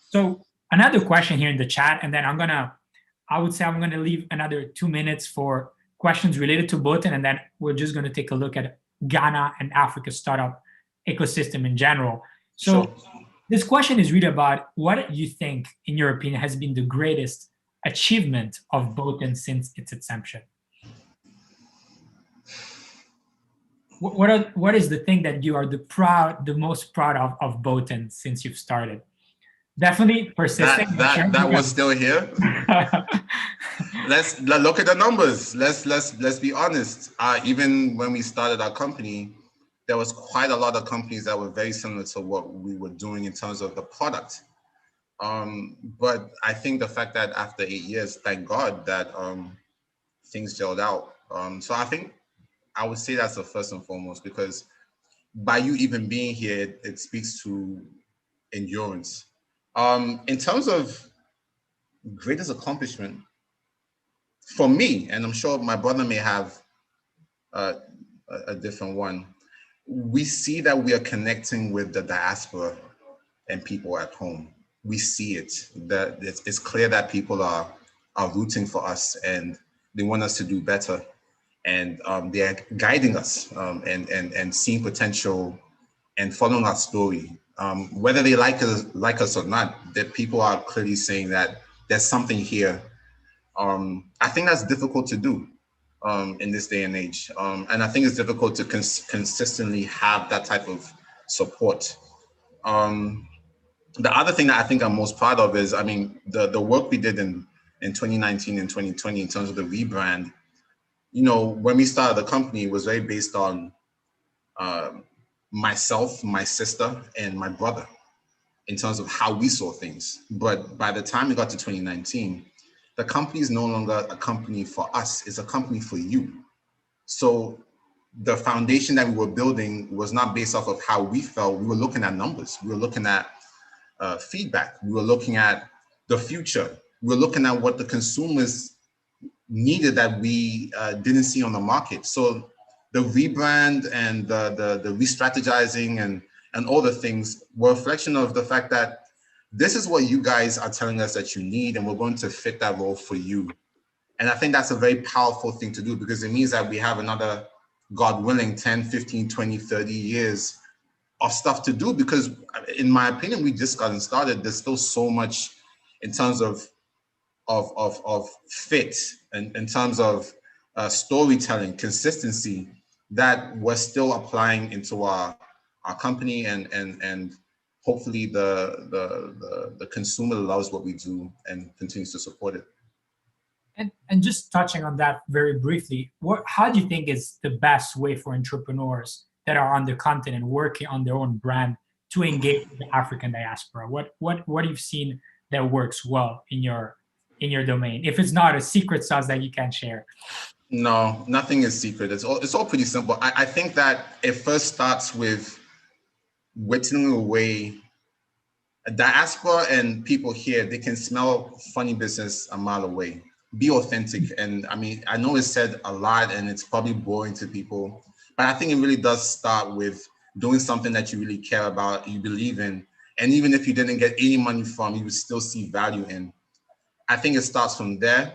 So another question here in the chat, and then I would say I'm gonna leave another 2 minutes for questions related to Bohten, and then we're just gonna take a look at Ghana and Africa startup ecosystem in general. So sure. This question is really about what you think, in your opinion, has been the greatest achievement of Bohten since its inception. What is the thing that you are the most proud of Bohten since you've started? Definitely persisting. That was still here. Let's look at the numbers. Let's be honest. Even when we started our company, there was quite a lot of companies that were very similar to what we were doing in terms of the product. But I think the fact that after 8 years, thank God that things gelled out. So I think I would say that's the first and foremost, because by you even being here, it speaks to endurance. In terms of greatest accomplishment, for me, and I'm sure my brother may have a different one, we see that we are connecting with the diaspora and people at home. We see it, that it's clear that people are rooting for us and they want us to do better. And they're guiding us and seeing potential and following our story. Whether they like us or not, that people are clearly saying that there's something here. I think that's difficult to do in this day and age. And I think it's difficult to consistently have that type of support. The other thing that I think I'm most proud of is, I mean, the work we did in 2019 and 2020 in terms of the rebrand. You know, when we started the company, it was very based on myself, my sister, and my brother in terms of how we saw things. But by the time we got to 2019, the company is no longer a company for us, it's a company for you. So the foundation that we were building was not based off of how we felt. We were looking at numbers. We were looking at feedback. We were looking at the future. We were looking at what the consumers needed that we didn't see on the market. So the rebrand and the re-strategizing and all the things were a reflection of the fact that this is what you guys are telling us that you need, and we're going to fit that role for you. And I think that's a very powerful thing to do, because it means that we have another, God willing, 10, 15, 20, 30 years of stuff to do, because in my opinion, we just gotten started. There's still so much in terms of fit and in terms of storytelling, consistency, that we're still applying into our company, and hopefully the consumer loves what we do and continues to support it. And just touching on that very briefly, how do you think is the best way for entrepreneurs that are on the continent working on their own brand to engage with the African diaspora? What you've seen that works well in your domain, if it's not a secret sauce that you can share? No, nothing is secret. It's all pretty simple. I think that it first starts with whittling away a diaspora, and people here, they can smell funny business a mile away. Be authentic. And I mean, I know it's said a lot and it's probably boring to people, but I think it really does start with doing something that you really care about, you believe in. And even if you didn't get any money from, you would still see value in. I think it starts from there,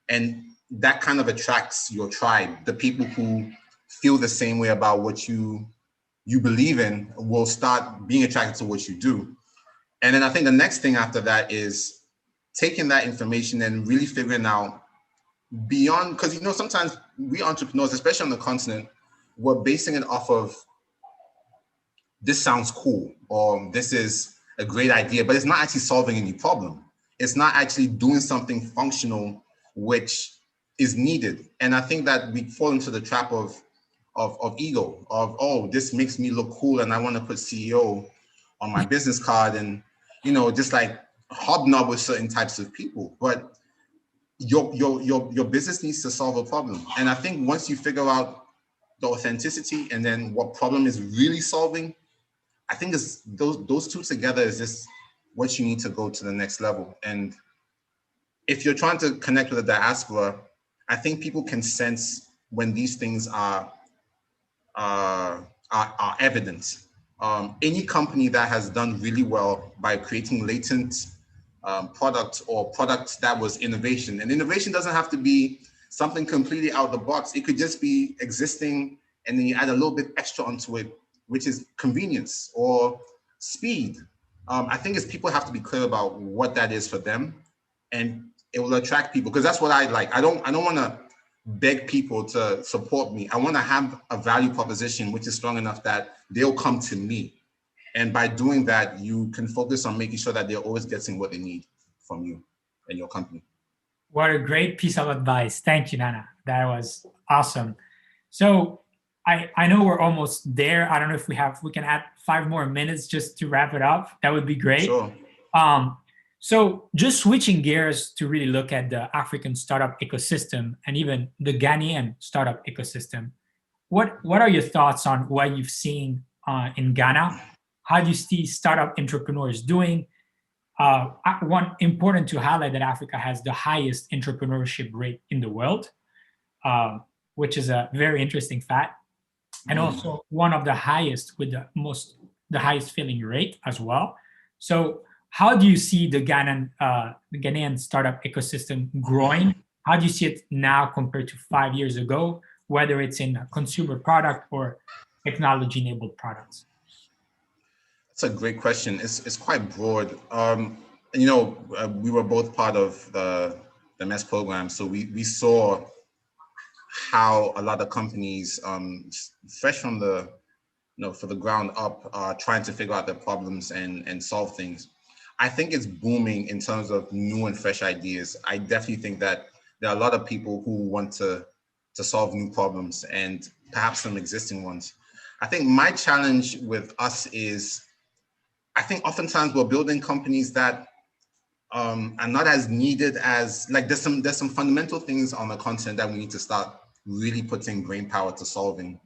and that kind of attracts your tribe. The people who feel the same way about what you believe in will start being attracted to what you do. And then I think the next thing after that is taking that information and really figuring out beyond, because, you know, sometimes we entrepreneurs, especially on the continent, we're basing it off of, this sounds cool, or this is a great idea, but it's not actually solving any problem. It's not actually doing something functional, which is needed. And I think that we fall into the trap of ego, of, oh, this makes me look cool and I want to put CEO on my business card and, you know, just like hobnob with certain types of people. But your business needs to solve a problem. And I think once you figure out the authenticity and then what problem is really solving, I think it's those two together is just what you need to go to the next level. And if you're trying to connect with the diaspora, I think people can sense when these things are evident. Any company that has done really well by creating latent product or products that was innovation, and innovation doesn't have to be something completely out of the box. It could just be existing and then you add a little bit extra onto it, which is convenience or speed. I think is people have to be clear about what that is for them, and it will attract people, because that's what I like. I don't want to beg people to support me. I want to have a value proposition which is strong enough that they'll come to me. And by doing that, you can focus on making sure that they're always getting what they need from you and your company. What a great piece of advice. Thank you, Nana. That was awesome. So I know we're almost there. I don't know if we can add 5 more minutes just to wrap it up. That would be great. Sure. So just switching gears to really look at the African startup ecosystem and even the Ghanaian startup ecosystem. What are your thoughts on what you've seen in Ghana? How do you see startup entrepreneurs doing? One important to highlight that Africa has the highest entrepreneurship rate in the world, which is a very interesting fact, and also one of the highest with the highest filling rate as well. So how do you see the Ghanaian startup ecosystem growing? How do you see it now compared to 5 years ago, whether it's in a consumer product or technology-enabled products? That's a great question. It's quite broad. You know, we were both part of the MESS program, so we saw how a lot of companies, fresh from the, for the ground up, are trying to figure out their problems and solve things. I think it's booming in terms of new and fresh ideas. I definitely think that there are a lot of people who want to solve new problems and perhaps some existing ones. I think my challenge with us is, I think oftentimes we're building companies that are not as needed as, like, there's some fundamental things on the continent that we need to start really putting brain power to solving.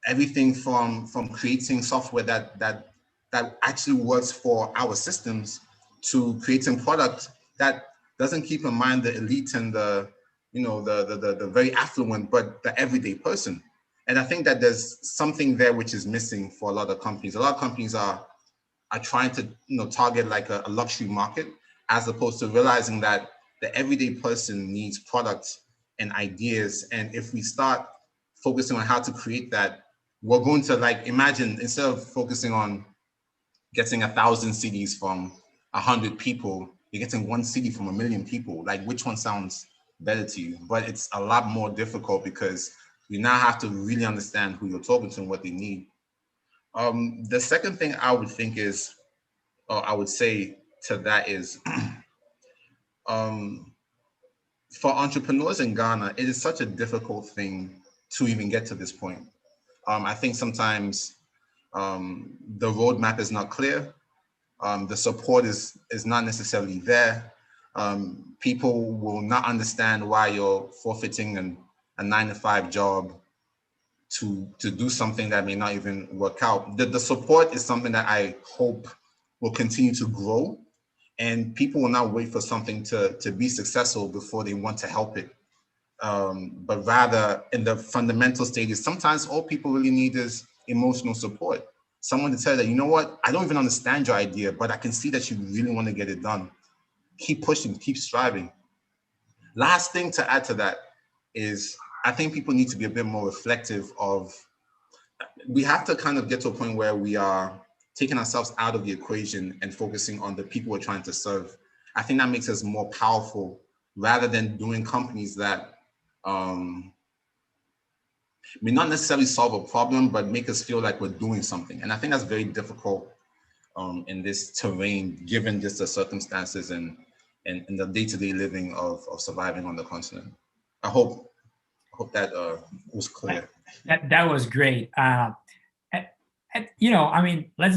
Everything from creating software that actually works for our systems, to creating product that doesn't keep in mind the elite and the very affluent, but the everyday person. And I think that there's something there which is missing for a lot of companies. A lot of companies are trying to target like a luxury market, as opposed to realizing that the everyday person needs products and ideas. And if we start focusing on how to create that, we're going to, like, imagine, instead of focusing on getting 1,000 CDs from 100 people, you're getting 1 CD from 1 million people. Like, which one sounds better to you? But it's a lot more difficult because you now have to really understand who you're talking to and what they need. The second thing I would think is, or I would say to that is, for entrepreneurs in Ghana, it is such a difficult thing to even get to this point. I think sometimes the roadmap is not clear. The support is not necessarily there. People will not understand why you're forfeiting a 9-to-5 job to do something that may not even work out. The support is something that I hope will continue to grow, and people will not wait for something to be successful before they want to help it. But rather, in the fundamental stages, sometimes all people really need is emotional support. Someone to tell that, you know what, I don't even understand your idea, but I can see that you really want to get it done. Keep pushing, keep striving. Last thing to add to that is, I think people need to be a bit more reflective of, we have to kind of get to a point where we are taking ourselves out of the equation and focusing on the people we're trying to serve. I think that makes us more powerful, rather than doing companies that may not necessarily solve a problem, but make us feel like we're doing something. And I think that's very difficult in this terrain, given just the circumstances and and the day-to-day living of surviving on the continent. I hope that was clear. That was great. Let's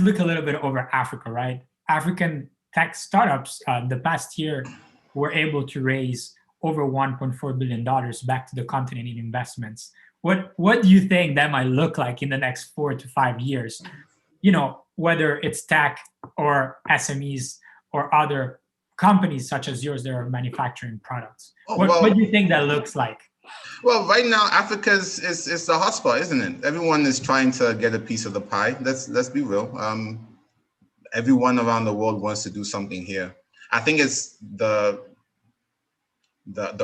look a little bit over Africa, right? African tech startups the past year were able to raise over $1.4 billion back to the continent in investments. What do you think that might look like in the next 4 to 5 years? Whether it's tech or SMEs or other companies such as yours that are manufacturing products. What do you think that looks like? Well, right now, Africa is the hotspot, isn't it? Everyone is trying to get a piece of the pie. Let's be real. Everyone around the world wants to do something here. I think it's the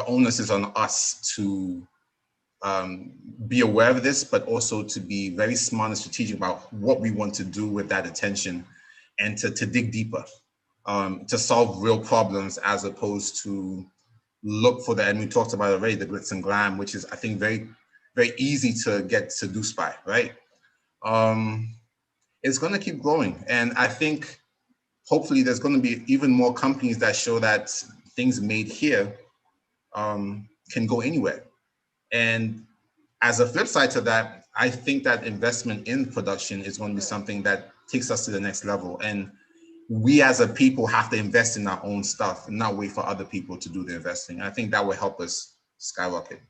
onus is on us to be aware of this, but also to be very smart and strategic about what we want to do with that attention, and to dig deeper, to solve real problems as opposed to look for and we talked about already, the glitz and glam, which is, I think, very, very easy to get seduced by, right? It's going to keep growing. And I think hopefully there's going to be even more companies that show that things made here can go anywhere. And as a flip side to that, I think that investment in production is going to be something that takes us to the next level. And we as a people have to invest in our own stuff and not wait for other people to do the investing. I think that will help us skyrocket.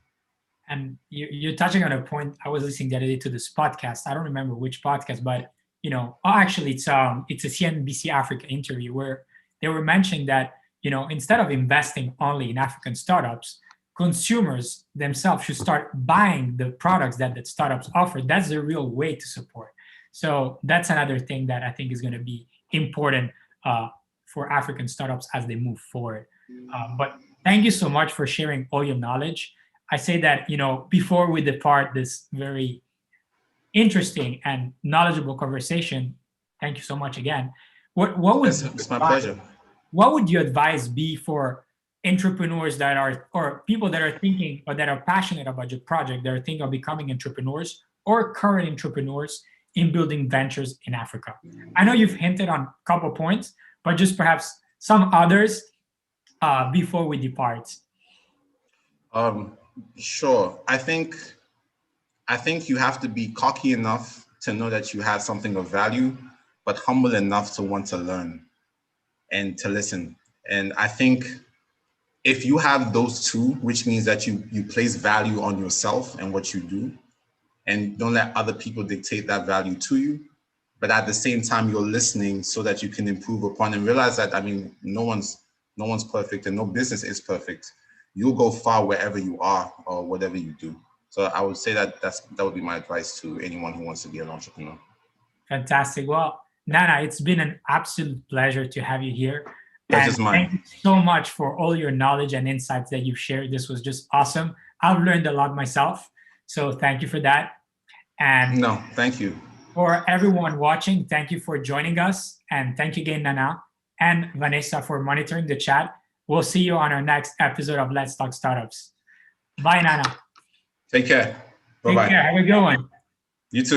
And you're touching on a point. I was listening the other day to this podcast. I don't remember which podcast, but actually it's a CNBC Africa interview where they were mentioning that, instead of investing only in African startups, consumers themselves should start buying the products that startups offer. That's the real way to support. So that's another thing that I think is going to be important for African startups as they move forward. But thank you so much for sharing all your knowledge. I say that, before we depart this very interesting and knowledgeable conversation, thank you so much again. What would it's my pleasure. What would your advice be for entrepreneurs or people that are thinking or that are passionate about your project, that are thinking of becoming entrepreneurs or current entrepreneurs in building ventures in Africa? I know you've hinted on a couple points, but just perhaps some others before we depart. Sure. I think you have to be cocky enough to know that you have something of value, but humble enough to want to learn and to listen. And I think if you have those two, which means that you place value on yourself and what you do, and don't let other people dictate that value to you, but at the same time, you're listening so that you can improve upon and realize that, no one's perfect and no business is perfect. You'll go far wherever you are or whatever you do. So I would say that would be my advice to anyone who wants to be an entrepreneur. Fantastic. Well, Nana, it's been an absolute pleasure to have you here. Pleasure's mine. Thank you so much for all your knowledge and insights that you've shared. This was just awesome. I've learned a lot myself. So thank you for that. And no, thank you. For everyone watching, thank you for joining us. And thank you again, Nana and Vanessa, for monitoring the chat. We'll see you on our next episode of Let's Talk Startups. Bye, Nana. Take care. Bye-bye. Take care. Have a good one. You too.